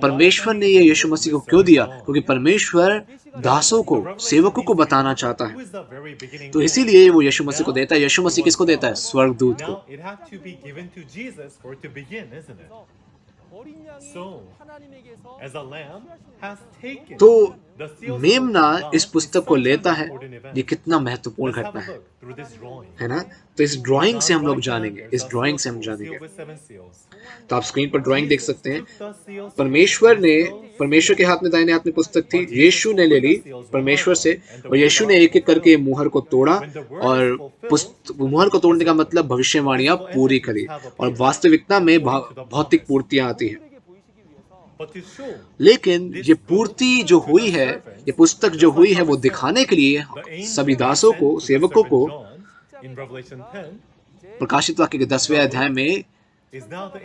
परमेश्वर ने ये यीशु मसीह को क्यों दिया? क्योंकि परमेश्वर दासों को, सेवकों को बताना चाहता है। तो इसीलिए वो यीशु मसीह को देता है। यीशु मसीह किसको देता है? स्वर्गदूत को। तो मेमना इस पुस्तक को लेता है। ये कितना महत्वपूर्ण घटना है ना? तो इस ड्राइंग से हम लोग जानेंगे, इस ड्राइंग से हम जानेंगे। तो आप स्क्रीन पर ड्राइंग देख सकते हैं। परमेश्वर के हाथ में, दाहिने हाथ में पुस्तक थी। यीशु ने ले ली परमेश्वर से और यीशु ने एक एक करके मुहर को तोड़ा। और मुहर को तोड़ने का मतलब भविष्यवाणियां पूरी करी। और वास्तविकता में भौतिक पूर्तियां आती हैं। लेकिन ये पूर्ति जो हुई है, ये पुस्तक जो हुई है, वो दिखाने के लिए सभी दासों को, सेवकों को प्रकाशित वाक्य के 10वें अध्याय में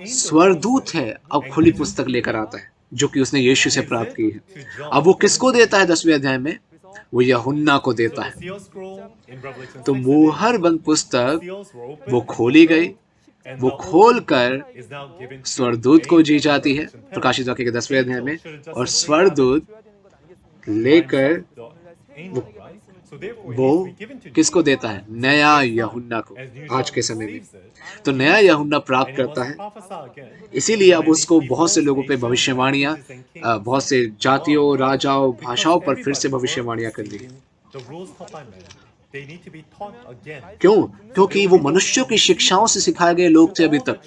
स्वर्गदूत है अब खुली पुस्तक लेकर आता है, जो कि उसने यीशु से प्राप्त की है। अब वो किसको देता है 10वें अध्याय में? वो यूहन्ना को देता है। तो मुहर बंद पुस्तक वो खोली गई, वो खोलकर स्वर्गदूत को दी जाती है प्रकाशित वाक्य के 10वें अध्याय में। और स्वर्गदूत लेकर वो किसको देता है? नया यूहन्ना को, आज के समय में। तो नया यूहन्ना प्राप्त करता है। इसीलिए अब उसको बहुत से लोगों पे भविष्यवाणियां, बहुत से जातियों, राजाओं, भाषाओं पर फिर से भविष्यवाणियां कर दी। क्यों? क्योंकि वो मनुष्यों की शिक्षाओं से सिखाए गए लोग थे अभी तक।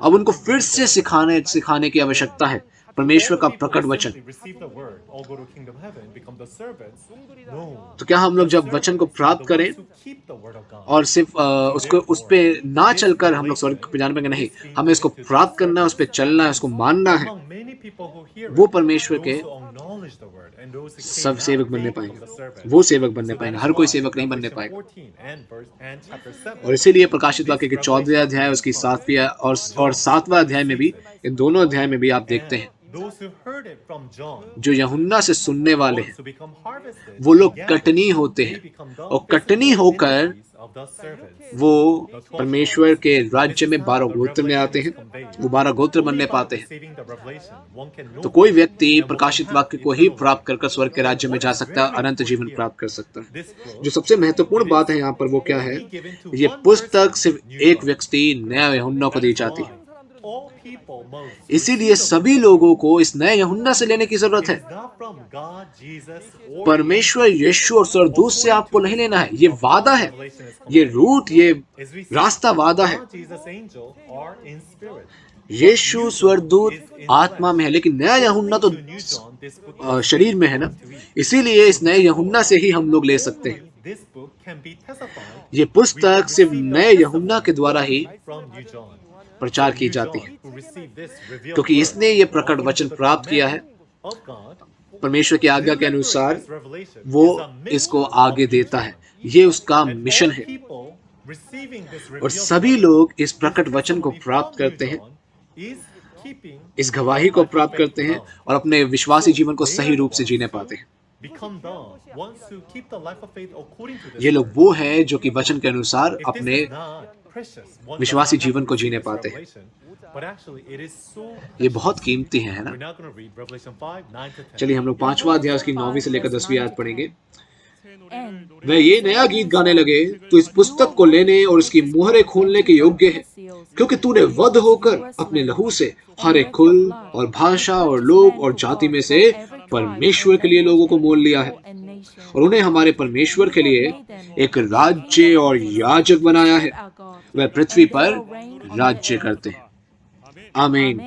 अब उनको फिर से सिखाने की आवश्यकता है परमेश्वर का प्रकट वचन। तो क्या हम लोग जब वचन को प्राप्त करें और सिर्फ उसको उस पे ना चलकर हम लोग स्वर्ग पे जाने पाएंगे? नहीं, हमें इसको प्राप्त करना है, उस पे चलना है, उसको मानना है। वो परमेश्वर के सब सेवक बनने पाएंगे। वो सेवक बनने पाएंगे, हर कोई सेवक नहीं बनने पाएगा। और इसीलिए प्रकाशित वाक्य के 14वें अध्याय, उसकी 7वीं और 7वां अध्याय में भी, इन दोनों अध्याय में भी आप देखते हैं जो यूहन्ना से सुनने वाले हैं, वो लोग कटनी होते हैं। और कटनी होकर वो परमेश्वर के राज्य में 12 गोत्र में आते हैं। वो 12 गोत्र बनने पाते हैं। तो कोई व्यक्ति प्रकाशित वाक्य को ही प्राप्त कर स्वर्ग के राज्य में जा सकता है, अनंत जीवन प्राप्त कर सकता है। जो सबसे महत्वपूर्ण बात है यहाँ पर वो क्या है? ये पुस्तक सिर्फ एक व्यक्ति नया यूहन्ना को दी जाती है। इसीलिए सभी लोगों को इस नए यूहन्ना से लेने की जरूरत है। परमेश्वर, यीशु और स्वर्गदूत से आपको नहीं लेना है। ये वादा है, ये रूट, ये रास्ता वादा है। यीशु स्वर्गदूत आत्मा में है, लेकिन नया यूहन्ना तो शरीर में है ना। इसीलिए इस नए यूहन्ना से ही हम लोग ले सकते हैं। ये पुस्तक सिर्फ नए यूहन्ना के द्वारा ही प्रचार की जाती है, क्योंकि इसने ये प्रकट वचन प्राप्त किया है। परमेश्वर की आज्ञा के अनुसार वो इसको आगे देता है। ये उसका मिशन है। और सभी लोग इस प्रकट वचन को प्राप्त करते हैं, इस गवाही को प्राप्त करते हैं और अपने विश्वासी जीवन को सही रूप से जीने पाते हैं। ये लोग वो हैं जो कि वचन के अनुसार अपने विश्वासी जीवन को जीने पाते हैं। ये बहुत कीमती है ना। चलिए हम लोग 5वां अध्याय की 9वीं से लेकर 10वीं आयत पढ़ेंगे। वह ये नया गीत गाने लगे, तो इस पुस्तक को लेने और इसकी मुहरें खोलने के योग्य है, क्योंकि तूने वध होकर अपने लहू से हर एक कुल और भाषा और लोग और जाति में से परमेश्वर के लिए लोगों को मोल लिया है और उन्हें हमारे परमेश्वर के लिए एक राज्य और याजक बनाया है। वह पृथ्वी पर राज्य करते हैं। आमीन।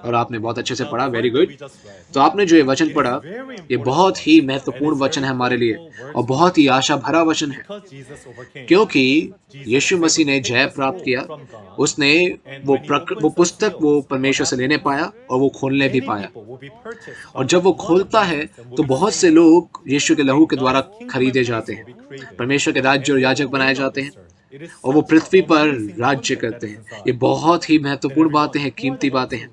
और आपने बहुत अच्छे से पढ़ा, वेरी गुड। तो आपने जो ये वचन पढ़ा, ये बहुत ही महत्वपूर्ण वचन है हमारे लिए और बहुत ही आशा भरा वचन है, क्योंकि यीशु मसीह ने जय प्राप्त किया। उसने वो पुस्तक वो परमेश्वर से लेने पाया और वो खोलने भी पाया। और जब वो खोलता है तो बहुत से लोग यीशु के लहू के द्वारा खरीदे जाते हैं, परमेश्वर के राज्य और याजक बनाए जाते हैं और वो पृथ्वी पर राज्य करते हैं। ये बहुत ही महत्वपूर्ण बातें हैं, कीमती बातें हैं।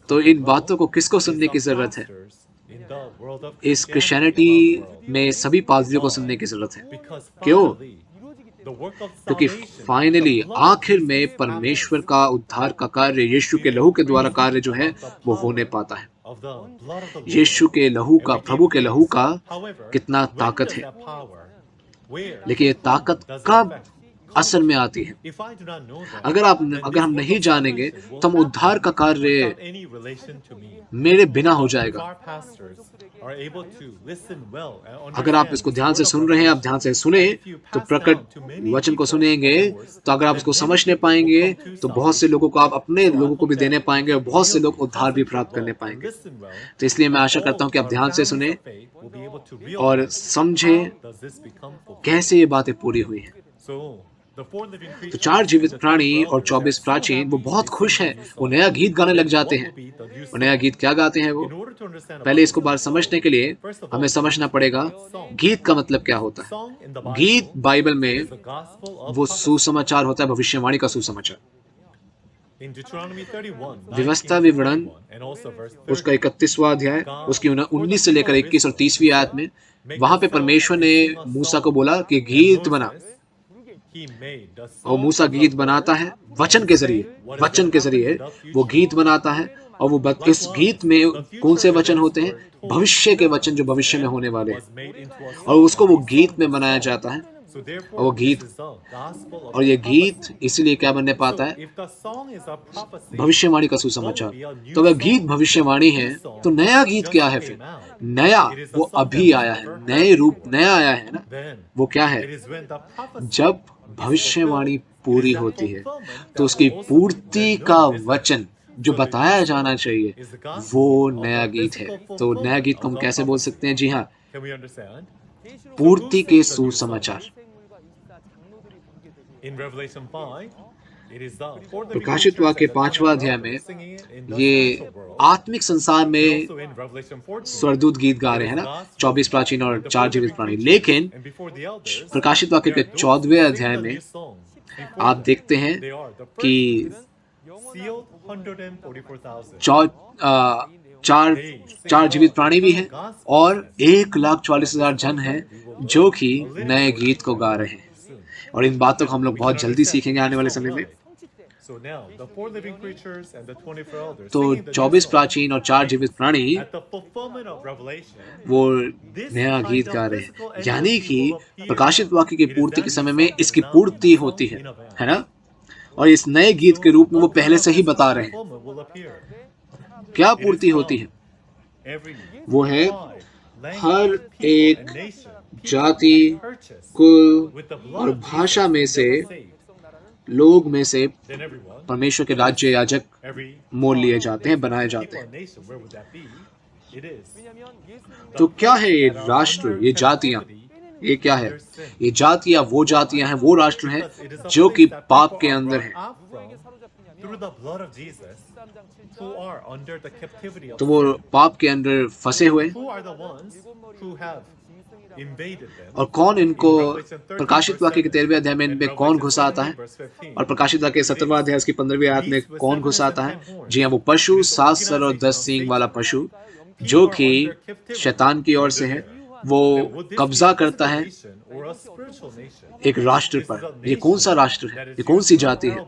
तो इन बातों को किसको सुनने की जरूरत है? इस क्रिश्चियनिटी में सभी पादरियों को सुनने की जरूरत है। क्यों? क्योंकि फाइनली आखिर में परमेश्वर का उद्धार का कार्य यीशु के लहू के द्वारा कार्य जो है वो होने पाता है। यीशु के लहू का, प्रभु के लहू का कितना ताकत है, लेकिन ये ताकत कब असल में आती है? अगर हम नहीं जानेंगे तो हम उद्धार का कार्य मेरे बिना हो जाएगा। अगर आप इसको ध्यान से सुन रहे हैं, आप ध्यान से सुने तो प्रकट वचन को सुनेंगे, तो अगर आप इसको समझने पाएंगे तो बहुत से लोगों को आप अपने लोगों को भी देने पाएंगे और बहुत से लोग उद्धार भी प्राप्त करने पाएंगे। तो इसलिए मैं आशा करता हूं कि आप ध्यान से सुने और समझें कैसे ये बातें पूरी हुई हैं। तो 4 जीवित प्राणी और 24 प्राचीन वो बहुत खुश हैं, वो नया गीत गाने लग जाते हैं। वो नया गीत क्या गाते हैं? वो पहले इसको बात समझने के लिए हमें समझना पड़ेगा गीत का मतलब क्या होता है। गीत बाइबल में वो सुसमाचार होता है, भविष्यवाणी का सुसमाचार। व्यवस्था विवरण उसका 31वां अध्याय, उसकी 19 से लेकर 21 और 30वीं आयत में, वहां पे परमेश्वर ने मूसा को बोला कि गीत बना, और मूसा गीत बनाता है वचन के जरिए वो गीत बनाता है। और वो इस गीत में कौन से वचन होते हैं? भविष्य के वचन जो भविष्य में होने वाले हैं, और उसको वो गीत में बनाया जाता है। और वो गीत, और ये गीत इसलिए क्या बनने पाता है? भविष्यवाणी का सुसमाचार। तो अगर गीत भविष्यवाणी है तो नया गीत क्या है? फिर नया वो अभी आया है, नए रूप नया आया है ना। वो क्या है? जब भविष्यवाणी पूरी होती है तो उसकी पूर्ति का वचन जो बताया जाना चाहिए वो नया गीत है। तो नया गीत को हम कैसे बोल सकते हैं? जी हाँ, पूर्ति के सुसमाचार। प्रकाशित वाक्य 5वां अध्याय में ये आत्मिक संसार में स्वर्गदूत गीत गा रहे हैं ना, 24 प्राचीन और 4 जीवित प्राणी। लेकिन प्रकाशित वाक्य के 14वें अध्याय में आप देखते हैं कि चार जीवित प्राणी भी हैं और 1,40,000 जन हैं जो कि नए गीत को गा रहे हैं। और इन बातों को हम लोग बहुत जल्दी सीखेंगे आने वाले समय में। तो 24 प्राचीन और 4 जीवित प्राणी वो नया गीत गा रहे हैं, यानी कि प्रकाशित वाक्य की पूर्ति के समय में इसकी पूर्ति होती है ना। और इस नए गीत के रूप में वो पहले से ही बता रहे हैं क्या पूर्ति होती है। वो है हर एक जाति, कुल और भाषा में से लोग में से परमेश्वर के राज्य याजक मोल लिए जाते हैं, बनाए जाते हैं। तो क्या है ये राष्ट्र, ये जातियां? ये क्या है? ये जातियां वो जातियां हैं, वो राष्ट्र हैं जो कि पाप के अंदर हैं। तो वो पाप के अंदर फंसे हुए। और कौन इनको, प्रकाशित वाक्य के 13वें अध्याय में इनमें कौन घुसा आता है? और प्रकाशित वाक्य 17वां अध्याय उसकी 15वीं आयत में कौन घुसा आता है? जी हाँ, वो पशु, 7 सर और 10 सींग वाला पशु जो कि शैतान की ओर से है, वो कब्जा करता है एक राष्ट्र पर। ये कौन सा राष्ट्र है? ये कौन सी जाति है?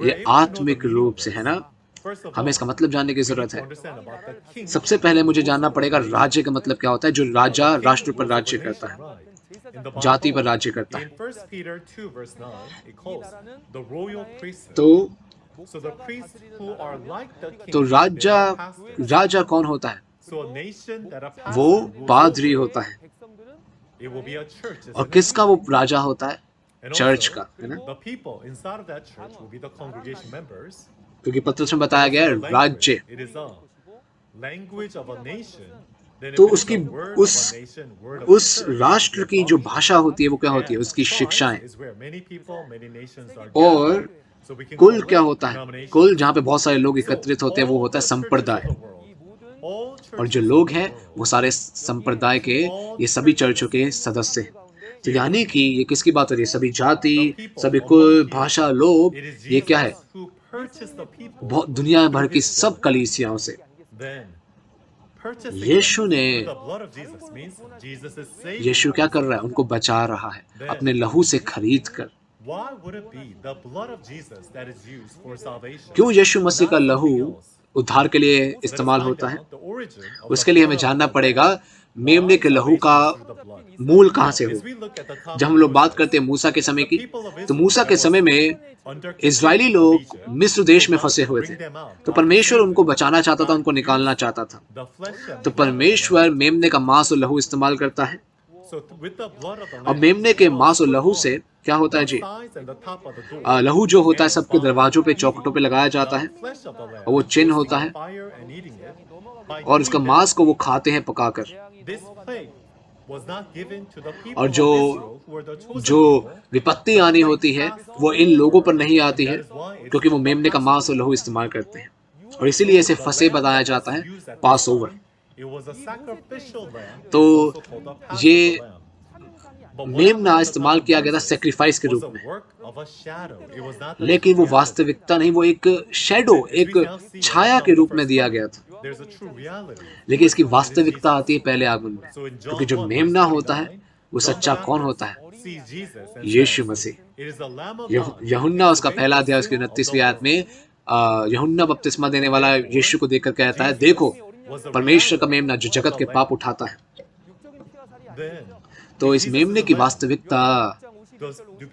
ये आत्मिक रूप से है ना। हमें इसका मतलब जानने की जरूरत है। सबसे पहले मुझे जानना पड़ेगा राज्य का मतलब क्या होता है। जो राजा राष्ट्र पर राज्य करता है, जाति पर राज्य करता है। तो राजा कौन होता है? वो पादरी होता है। और किसका वो राजा होता है? चर्च का, है ना। क्योंकि पत्रस में बताया गया है राज्य, तो उसकी उस राष्ट्र की जो भाषा होती है वो क्या होती है, उसकी शिक्षाएं। और कुल क्या होता है, कुल जहाँ पे बहुत सारे लोग एकत्रित होते हैं वो होता है संप्रदाय। और जो लोग हैं वो सारे संप्रदाय के, ये सभी चर्चों के सदस्य हैं। तो यानी कि ये किसकी बात हो रही है, सभी जाति, सभी कुल, भाषा, लोग, ये क्या है, बहुत दुनिया भर की सब कलीसियाओं से। यीशु क्या कर रहा है, उनको बचा रहा है अपने लहू से खरीद कर। क्यों यीशु मसीह का लहू उद्धार के लिए इस्तेमाल होता है? उसके लिए हमें जानना पड़ेगा मेमने के लहू का मूल कहां से हो। जब हम लोग बात करते हैं मूसा के समय की, तो मूसा के समय में इजरायली लोग मिस्र देश में फंसे हुए थे, तो परमेश्वर उनको बचाना चाहता था, उनको निकालना चाहता था। तो परमेश्वर मेमने का मांस और लहू इस्तेमाल करता है। अब मेमने के मांस और लहू से क्या होता है जी, लहू जो होता है सबके दरवाजों पे, चौखटों पे लगाया जाता है, और वो चिन्ह होता है, और उसका मांस को वो खाते हैं पकाकर। और जो विपत्ति आनी होती है वो इन लोगों पर नहीं आती है, क्योंकि वो मेमने का मांस और लहू इस्तेमाल करते हैं। और इसीलिए इसे फसह बताया जाता है, पास ओवर। तो ये मेमना इस्तेमाल किया गया था सेक्रीफाइस के रूप में, लेकिन वो वास्तविकता नहीं, वो एक शैडो, एक छाया के रूप में दिया गया था। लेकिन इसकी वास्तविकता आती है पहले आगमन में, क्योंकि जो मेमना होता है वो सच्चा कौन होता है, यीशु मसीह। यूहन्ना उसका पहला अध्याय उसकी 29वीं आयत में यूहन्ना बपतिस्मा देने वाला यीशु को देखकर कहता है, देखो परमेश्वर का मेमना जो जगत के पाप उठाता है। तो इस मेमने की वास्तविकता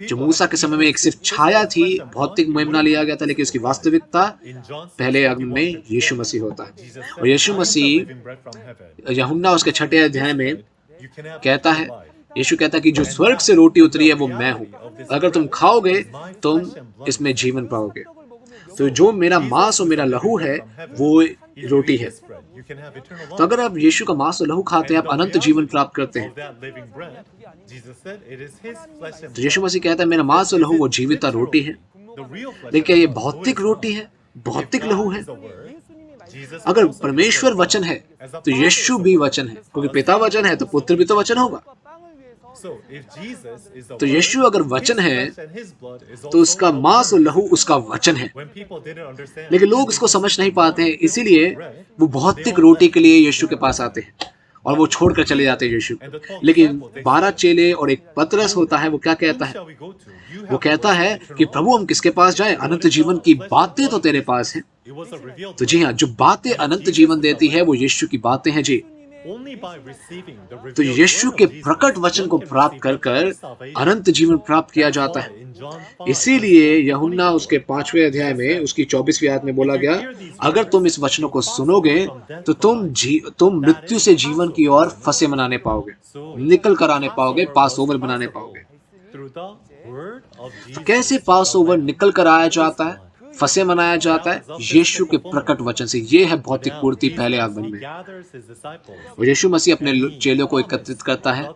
जो मूसा के समय में एक सिर्फ छाया थी, भौतिक मेमना लिया गया था, लेकिन उसकी वास्तविकता पहले आगमन में यीशु मसीह होता है। और यीशु मसीह यूहन्ना उसके 6 अध्याय में कहता है, यीशु कहता है कि जो स्वर्ग से रोटी उतरी है वो मैं हूँ, अगर तुम खाओगे तुम इसमें जीवन पाओगे। तो जो मेरा मांस और मेरा लहू है वो रोटी है। तो अगर आप यीशु का मांस और लहू खाते हैं, आप अनंत जीवन प्राप्त करते हैं। तो यीशु मसीह कहता है मेरा मांस और लहू वो जीवित रोटी है। लेकिन क्या ये भौतिक रोटी है, भौतिक लहू है? अगर परमेश्वर वचन है तो यीशु भी वचन है, क्योंकि पिता वचन है तो पुत्र भी तो वचन होगा। तो यीशु अगर वचन है तो उसका मांस और लहू उसका वचन है। लेकिन लोग इसको समझ नहीं पाते हैं, इसीलिए वो भौतिक रोटी के लिए यीशु के पास आते हैं और वो छोड़कर चले जाते हैं यीशु। लेकिन 12 चेले और एक पतरस होता है, वो क्या कहता है? वो कहता है कि प्रभु हम किसके पास जाएं? अनंत जीवन की बातें तो तेरे पास हैं। तो जी हाँ, जो बातें अनंत जीवन देती है वो यीशु की बातें हैं जी। तो यीशु के प्रकट वचन को प्राप्त कर कर अनंत जीवन प्राप्त किया जाता है। इसीलिए यूहन्ना उसके 5वें अध्याय में उसकी 24वीं आयत में बोला गया, अगर तुम इस वचनों को सुनोगे तो तुम मृत्यु से जीवन की ओर फंसे मनाने पाओगे, निकल कर आने पाओगे, पास ओवर बनाने पाओगे। तो कैसे पास ओवर निकल कर आया जाता है, फंसे मनाया जाता है? यीशु के प्रकट वचन से। ये है भौतिक पूर्ति पहले आगमन में। और यीशु मसीह अपने चेलों को एकत्रित करता है,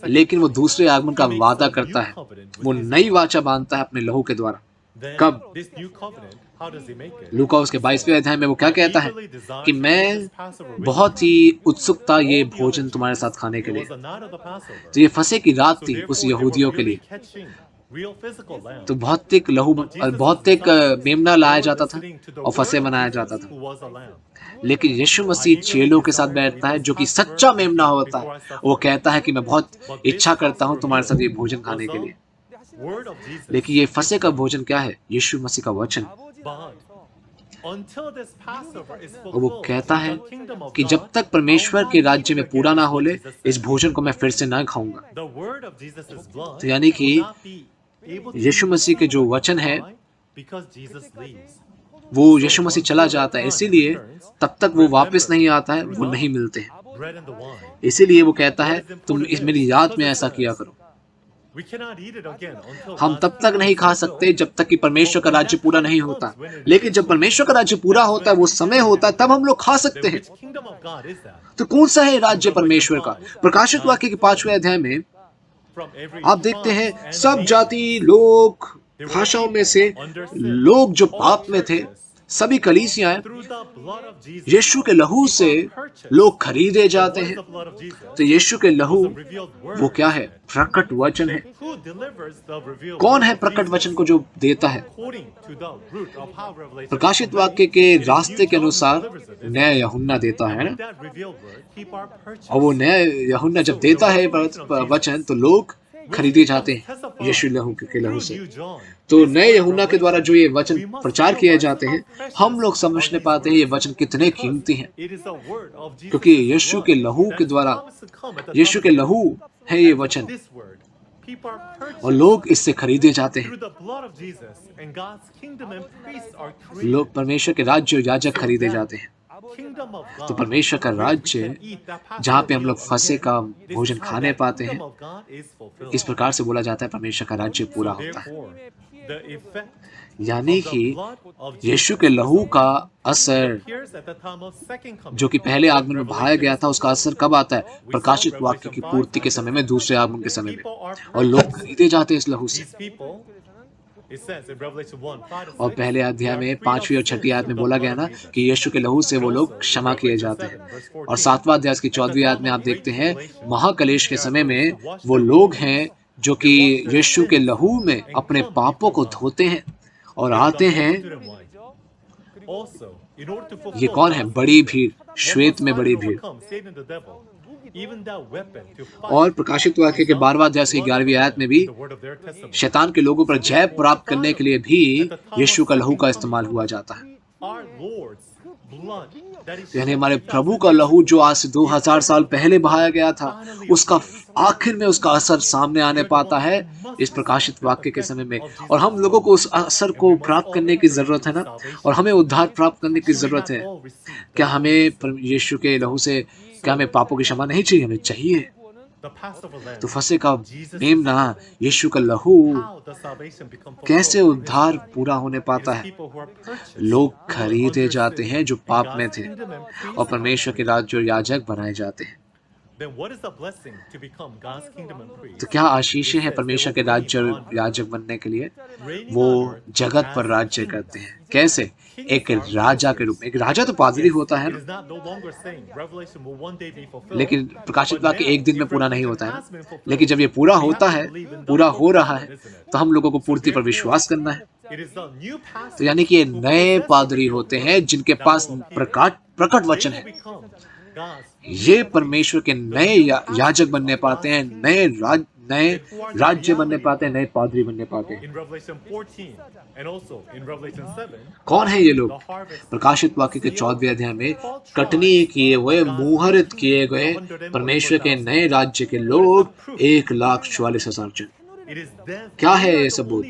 लेकिन वो दूसरे आगमन का वादा करता है, वो नई वाचा बांधता है अपने लहू के द्वारा। कब? लूका उसके 22वें अध्याय में वो क्या कहता है कि मैं बहुत ही उत्सुकता ये भोजन तुम्हारे साथ खाने के लिए। तो ये फंसे की रात थी उस यहूदियों के लिए। तो भौतिक लहू, भौतिक मेमना लाया जाता था और फंसे मनाया जाता था। लेकिन यीशु मसीह चेलों के साथ बैठता है जो कि सच्चा मेमना होता है। वो कहता है कि मैं बहुत इच्छा करता हूं तुम्हारे साथ ये भोजन खाने के लिए। लेकिन ये फंसे का भोजन क्या है? यीशु मसीह का वचन। और वो कहता है कि जब तक परमेश्वर के राज्य में पूरा ना हो ले, इस भोजन को मैं फिर से ना खाऊंगा। तो यानी कि यीशु मसीह के जो वचन है वो यीशु मसीह चला जाता है, इसीलिए तब तक वो वापस नहीं आता है, वो नहीं मिलते हैं। इसीलिए वो कहता है तुम इस मेरी याद में ऐसा किया करो। हम तब तक नहीं खा सकते जब तक कि परमेश्वर का राज्य पूरा नहीं होता, लेकिन जब परमेश्वर का राज्य पूरा होता है, वो समय होता है, तब हम लोग खा सकते हैं। तो कौन सा है राज्य परमेश्वर का? प्रकाशित वाक्य के 5वें अध्याय में आप देखते हैं सब जाति, लोग, भाषाओं में से लोग जो पाप में थे, सभी कलीसियां यीशु के लहू से लोग खरीदे जाते हैं। तो यीशु के लहू वो क्या है? प्रकट वचन है। कौन है प्रकट वचन को जो देता है? प्रकाशित वाक्य के रास्ते के अनुसार नया यूहन्ना देता है ना, और वो नया यूहन्ना जब देता है वचन, तो लोग खरीदे जाते हैं यीशु लहू के लहू से। तो नए यूहन्ना के द्वारा जो ये वचन प्रचार किए जाते हैं, हम लोग समझने पाते हैं ये वचन कितने कीमती हैं, क्योंकि यीशु के लहू के द्वारा, यीशु के लहू है ये वचन, और लोग इससे खरीदे जाते हैं। लोग परमेश्वर के राज्य और याजक खरीदे जाते हैं। तो परमेश्वर का राज्य जहाँ पे हम लोग फसह का भोजन खाने पाते हैं, इस प्रकार से बोला जाता है परमेश्वर का राज्य पूरा होता है। यानी कि यीशु के लहू का असर जो कि पहले आगमन में बहाया गया था, उसका असर कब आता है? प्रकाशित वाक्य की पूर्ति के समय में, दूसरे आगमन के समय में, और लोग खरीदे जाते हैं इस लहू से। और पहले अध्याय में 5वीं और 6वीं आयत में बोला गया ना कि यीशु के लहू से वो लोग क्षमा किए जाते हैं। और 7वां अध्याय की 14वीं आयत में आप देखते हैं महाकलेश के समय में वो लोग हैं जो कि यीशु के लहू में अपने पापों को धोते हैं और आते हैं। ये कौन है? बड़ी भीड़, श्वेत में बड़ी भीड़। और प्रकाशित वाक्य के 12वां अध्याय से 11वीं आयत में भी शैतान के लोगों पर जय प्राप्त करने के लिए भी यीशु का लहू का इस्तेमाल हुआ जाता है। यानी हमारे प्रभु का लहू जो आज से 2000 साल पहले बहाया गया था, उसका आखिर में उसका असर सामने आने पाता है इस प्रकाशित वाक्य के समय में। और हम लोगों को उस असर को प्राप्त करने की जरूरत है ना, और हमें उद्धार प्राप्त करने की जरूरत है। क्या हमें यीशु के लहू से क्या हमें पापों की क्षमा नहीं चाहिए? हमें चाहिए। तो फसह का मेमना, यीशु का लहू, कैसे उद्धार पूरा होने पाता है? लोग खरीदे जाते हैं जो पाप में थे, और परमेश्वर के राज्य और याजक बनाए जाते हैं। तो क्या आशीषें हैं परमेश्वर के राज्य और याजक बनने के लिए? वो जगत पर राज्य करते हैं। कैसे? एक राजा के रूप में। एक राजा तो पादरी होता है ना, लेकिन प्रकाशित वाक्य एक दिन में पूरा नहीं होता है। लेकिन जब ये पूरा होता है, पूरा हो रहा है, तो हम लोगों को पूर्ति पर विश्वास करना है। तो यानी कि ये नए पादरी होते हैं जिनके पास प्रकट वचन है। ये परमेश्वर के नए याजक बनने पाते हैं, नए राज्य बनने पाते हैं, नए पादरी बनने पाते हैं। कौन है ये लोग? प्रकाशित वाक्य के 14वें अध्याय में कटनी किए हुए, मुहूर्त किए गए परमेश्वर के नए राज्य के लोग 1,44,000 जन। क्या है ये सबूत?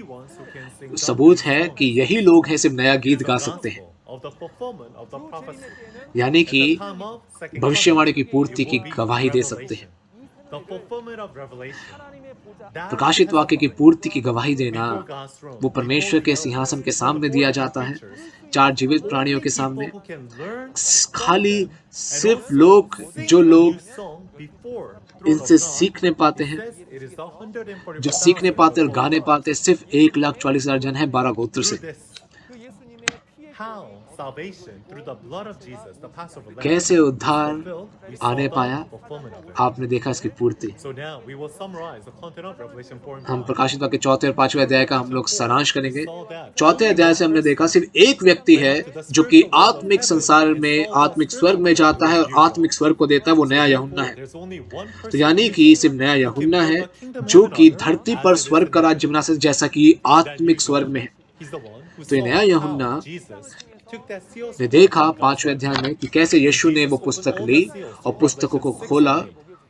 सबूत है कि यही लोग हैं सिर्फ नया गीत गा सकते हैं, यानी कि भविष्यवाणी की पूर्ति की गवाही दे सकते हैं। प्रकाशित वाक्य की पूर्ति की गवाही देना वो परमेश्वर के सिंहासन के सामने दिया जाता है, 4 जीवित प्राणियों के सामने। खाली सिर्फ जो लोग इनसे सीखने पाते हैं, जो सीखने पाते और गाने पाते, सिर्फ 1,44,000 जन है 12 गोत्र से। कैसे उद्धार आने पाया? आपने देखा इसकी पूर्ति। हम प्रकाशित वाक्य 4 और 5वें अध्याय का हम लोग सारांश करेंगे। 4 अध्याय से हमने देखा सिर्फ एक व्यक्ति है जो कि आत्मिक संसार में, आत्मिक स्वर्ग में जाता है और आत्मिक स्वर्ग को देता है, वो नया यूहन्ना है। तो यानी कि सिर्फ नया यूहन्ना है जो कि धरती पर स्वर्ग का राज्य बना सकता, जैसा कि आत्मिक स्वर्ग में है। तो ये नया यूहन्ना ने देखा 5वें अध्याय में कि कैसे यीशु ने वो पुस्तक ली और पुस्तकों को खोला,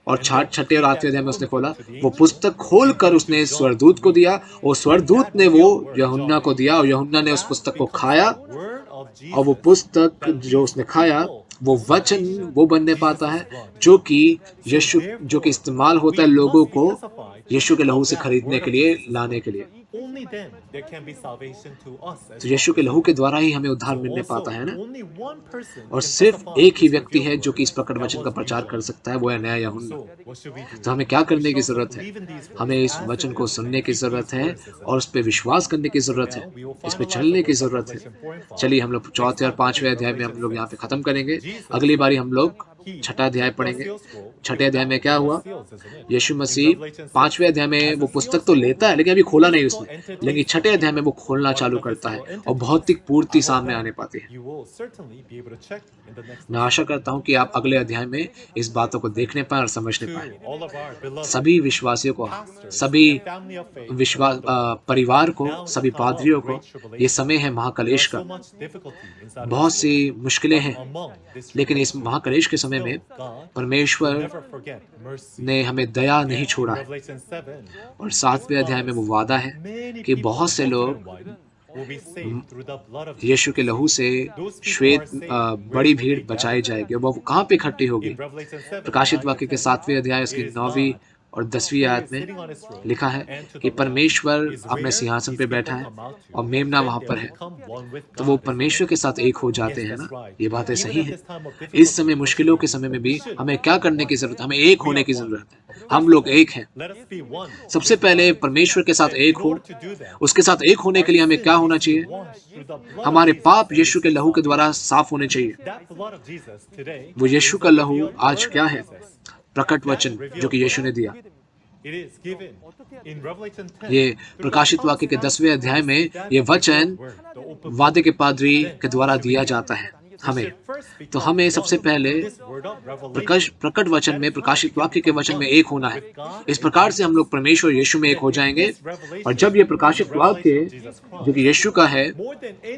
और 6ठे और 8वें अध्याय में उसने खोला। वो पुस्तक खोलकर उसने स्वरदूत को दिया, और स्वरदूत ने वो यूहन्ना को दिया, और यूहन्ना ने उस पुस्तक को खाया, और वो पुस्तक जो उसने खाया वो वचन वो बनने पाता है जो कि इस्तेमाल होता है लोगों को यीशु के लहू से खरीदने के लिए, लाने के लिए। तो यीशु के लहू के द्वारा ही हमें उद्धार मिलने पाता है ना। और सिर्फ एक ही व्यक्ति है जो कि इस प्रकट वचन का प्रचार कर सकता है, वो है नया यूहन्ना। तो हमें क्या करने की जरूरत है? हमें इस वचन को सुनने की जरूरत है और उस पर विश्वास करने की जरूरत है, इस पे चलने की जरूरत है। चलिए हम लोग चौथे और पांचवें अध्याय में हम लोग यहाँ पे खत्म करेंगे। अगली बारी हम लोग छठा अध्याय पढ़ेंगे। छठे अध्याय में क्या हुआ? यीशु मसीह पांचवें अध्याय में वो पुस्तक तो लेता है लेकिन अभी खोला नहीं उसने, लेकिन छठे अध्याय में वो खोलना चालू करता है और भौतिक पूर्ति सामने आने पाती है। मैं आशा करता हूँ कि आप अगले अध्याय में इस बातों को देखने पाए और समझने पाए। सभी विश्वासियों को, सभी परिवार को, सभी पादरियों को, ये समय है महाकलेश का। बहुत सी मुश्किलें हैं, लेकिन इस महाकलेश के समय में परमेश्वर ने हमें दया नहीं छोड़ा है। और 7वें अध्याय में वो वादा है कि बहुत से लोग यीशु के लहू से श्वेत बड़ी भीड़ बचाई जाएगी। वो कहाँ पे इकट्ठी होगी? प्रकाशित वाक्य के 7वें अध्याय उसकी 9वीं और 10वीं आयत में लिखा है कि परमेश्वर अपने सिंहासन पे बैठा है और मेमना वहां पर है। तो वो परमेश्वर के साथ एक हो जाते हैं ना। ये बातें सही है। इस समय मुश्किलों के समय में भी हमें क्या करने की जरूरत है? हमें एक होने की जरूरत है। हम लोग एक हैं। सबसे पहले परमेश्वर के साथ एक हो। उसके साथ एक होने के लिए हमें क्या होना चाहिए? हमारे पाप यीशु के लहू के द्वारा साफ होने चाहिए। वो यीशु का लहू आज क्या है? प्रकट वचन जो कि यीशु ने दिया। ये प्रकाशित वाक्य के 10वें अध्याय में ये वचन वादे के पादरी के द्वारा दिया जाता है हमें। तो हमें सबसे पहले प्रकट वचन में, प्रकाशित वाक्य के वचन में एक होना है। इस प्रकार से हम लोग परमेश्वर यीशु में एक हो जाएंगे। और जब ये प्रकाशित वाक्य जो कि यीशु का है,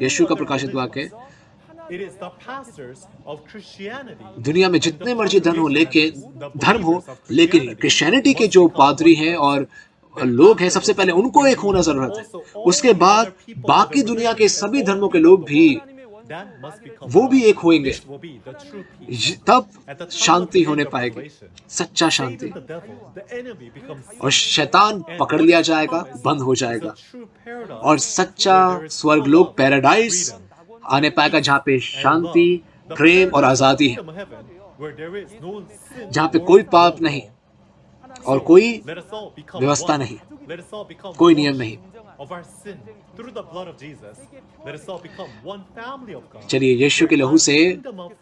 यीशु का प्रकाशित वाक्य, दुनिया में जितने मर्जी धर्म हो, लेकिन क्रिश्चियनिटी के जो पादरी हैं और लोग हैं, सबसे पहले उनको एक होना जरूरत है। उसके बाद बाकी दुनिया के सभी धर्मों के लोग भी वो भी एक होंगे। तब शांति होने पाएगी, सच्चा शांति। और शैतान पकड़ लिया जाएगा, बंद हो जाएगा और सच्चा स्वर्गलोक, पैराडाइज आने पाएगा, जहाँ पे शांति, प्रेम और आजादी है, जहाँ पे कोई पाप नहीं और कोई व्यवस्था नहीं, कोई नियम नहीं। चलिए यीशु के लहू से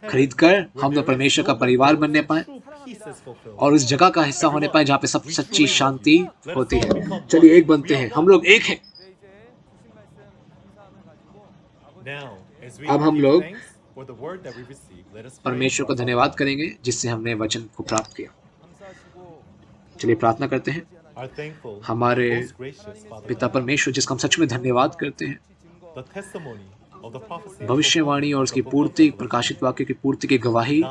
खरीदकर हम लोग परमेश्वर का परिवार बनने पाए और उस जगह का हिस्सा होने पाए जहाँ पे सब सच्ची शांति होती है। चलिए एक बनते हैं, हम लोग एक हैं। अब हम लोग परमेश्वर को धन्यवाद करेंगे जिससे हमने वचन को प्राप्त किया। चलिए प्रार्थना करते हैं। हमारे पिता परमेश्वर, जिसका हम सच में धन्यवाद करते हैं, भविष्यवाणी और उसकी पूर्ति, प्रकाशित वाक्य की पूर्ति की गवाही,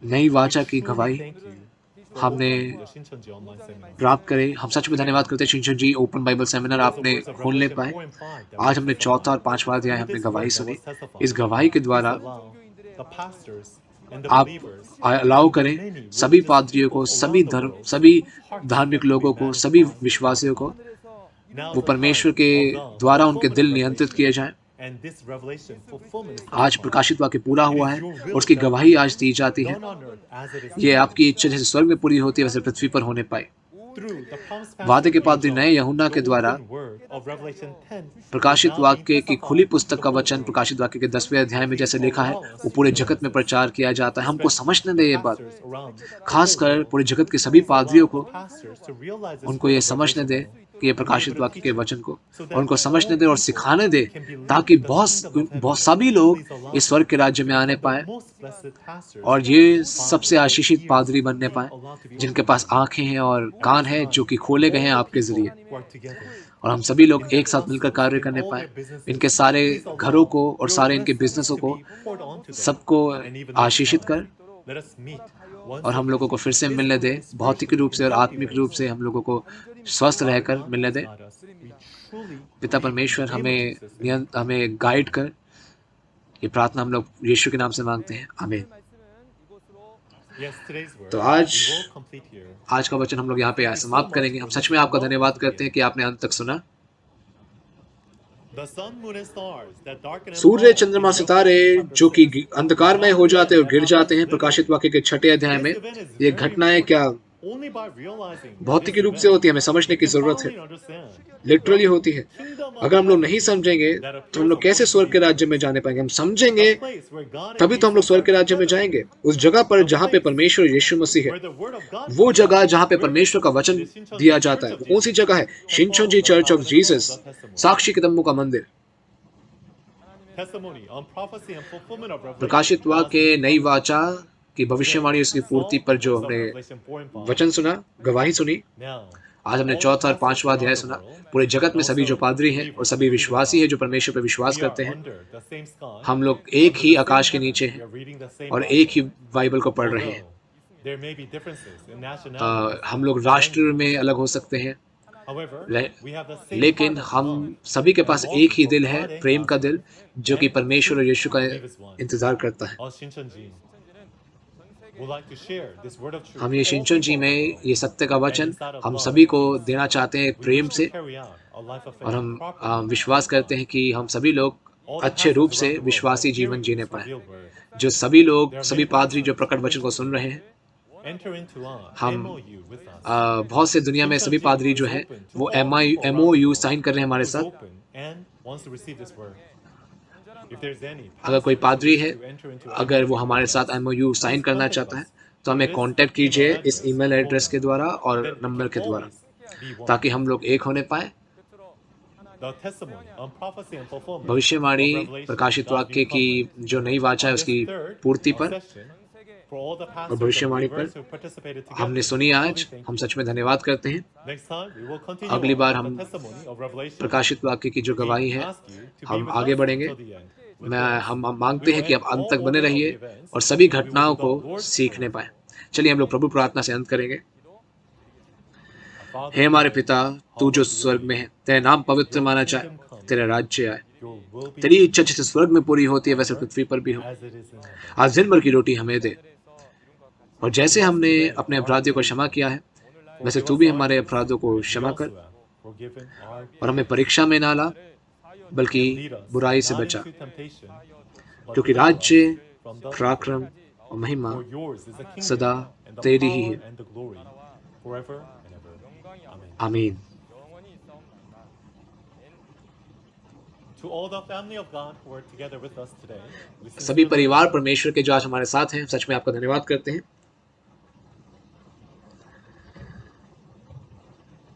नई वाचा की गवाही हमने प्राप्त करे। हम सच में धन्यवाद करते हैं शिनचन जी, ओपन बाइबल सेमिनार आपने खोलने पाए। आज हमने चौथा और पांचवा अध्याय हमने गवाही सुनी। इस गवाही के द्वारा आप अलाउ करें सभी पादरियों को, सभी धार्मिक लोगों को, सभी विश्वासियों को, वो परमेश्वर के द्वारा उनके दिल नियंत्रित किए जाएं। आज प्रकाशित वाक्य पूरा हुआ है और उसकी गवाही आज दी जाती है। ये आपकी इच्छा जैसे स्वर्ग में पूरी होती है वैसे पृथ्वी पर होने पाए। वादे के पादरी नए यूहन्ना के द्वारा प्रकाशित वाक्य की खुली पुस्तक का वचन प्रकाशित वाक्य के 10वें अध्याय में जैसे लिखा है वो पूरे जगत में प्रचार किया जाता है। हमको समझने दे ये बात, खासकर पूरे जगत के सभी पादरियों को, उनको ये समझने दे कि ये प्रकाशित वाक्य के वचन को, और उनको समझने दे और सिखाने दे, ताकि बहुत सभी लोग इस स्वर्ग के राज्य में आने पाए और ये सबसे आशीषित पादरी बनने पाए जिनके पास आंखें हैं और कान हैं जो कि खोले गए हैं आपके जरिए। और हम सभी लोग एक साथ मिलकर कार्य करने पाए, इनके सारे घरों को और सारे इनके बिजनेसों को सबको आशीषित कर और हम लोगों को फिर से मिलने दे, भौतिक रूप से और आत्मिक रूप से हम लोगों को स्वस्थ रहकर मिलने दे। पिता परमेश्वर हमें गाइड कर ये प्रार्थना हम लोग यीशु के नाम से मांगते हैं, आमीन। तो आज का वचन हम लोग यहाँ पे समाप्त करेंगे। हम सच में आपका धन्यवाद करते हैं कि आपने अंत तक सुना। सूर्य, चंद्रमा, सितारे जो कि अंधकारमय हो जाते हैं और गिर जाते हैं, प्रकाशित वाक्य के 6 अध्याय में ये घटनाएं क्या भौतिकी रूप से होती है, हमें समझने की जरूरत है, लिटरली होती है। अगर हम लोग नहीं समझेंगे तो हम लोग कैसे स्वर्ग के राज्य में जाने पाएंगे? हम समझेंगे तभी तो हम लोग स्वर्ग के राज्य में जाएंगे। उस जगह पर जहाँ पे परमेश्वर यीशु मसीह है, वो जगह जहाँ पे परमेश्वर का वचन दिया जाता है, वो कौन सी जगह है? शिनचोंजी चर्च ऑफ जीसस, साक्षी कदमों का मंदिर। प्रकाशित वाक्य नई वाचा की भविष्यवाणी, उसकी पूर्ति पर जो हमने वचन सुना, गवाही सुनी, आज हमने 4था और 5वां अध्याय सुना। पूरे जगत में सभी जो पादरी हैं और सभी विश्वासी हैं जो परमेश्वर पर विश्वास करते हैं, हम लोग एक ही आकाश के नीचे हैं और एक ही बाइबल को पढ़ रहे हैं। हम लोग राष्ट्र में अलग हो सकते हैं, लेकिन हम सभी के पास एक ही दिल है, प्रेम का दिल, जो कि परमेश्वर और यीशु का इंतजार करता है। हम ये शिनचोंजी में ये सत्य का वचन हम सभी को देना चाहते हैं प्रेम से, और हम विश्वास करते हैं कि हम सभी लोग अच्छे रूप से विश्वासी जीवन जीने पाए। जो सभी लोग, सभी पादरी जो प्रकट वचन को सुन रहे हैं, हम बहुत से दुनिया में सभी पादरी जो हैं वो MOU साइन कर रहे हैं हमारे साथ। अगर कोई पादरी है, अगर वो हमारे साथ MOU साइन करना चाहता है तो हमें कांटेक्ट कीजिए इस ईमेल एड्रेस के द्वारा और नंबर के द्वारा, ताकि हम लोग एक होने पाए। भविष्यवाणी, प्रकाशित वाक्य की जो नई वाचा है उसकी पूर्ति पर और भविष्यवाणी पर हमने सुनी आज, हम सच में धन्यवाद करते हैं। अगली बार हम प्रकाशित वाक्य की जो गवाही है, हम आगे बढ़ेंगे। हम मांगते हैं कि आप अंत तक बने रहिए और सभी घटनाओं को सीखने पाए। चलिए हम लोग प्रभु प्रार्थना से अंत करेंगे। हे हमारे पिता, तू जो स्वर्ग में है, तेरा नाम पवित्र माना जाए, तेरा राज्य आए, तेरी इच्छा जैसे स्वर्ग में पूरी होती है वैसे पृथ्वी पर भी हो। आज दिन भर की रोटी हमें दे, और जैसे हमने अपने अपराधियों को क्षमा किया है वैसे तू भी हमारे अपराधों को क्षमा कर, और हमें परीक्षा में ना ला बल्कि बुराई से बचा, क्योंकि राज्य, पराक्रम और महिमा सदा तेरी ही है। आमीन। सभी परिवार परमेश्वर के जो आज हमारे साथ हैं, सच में आपका धन्यवाद करते हैं।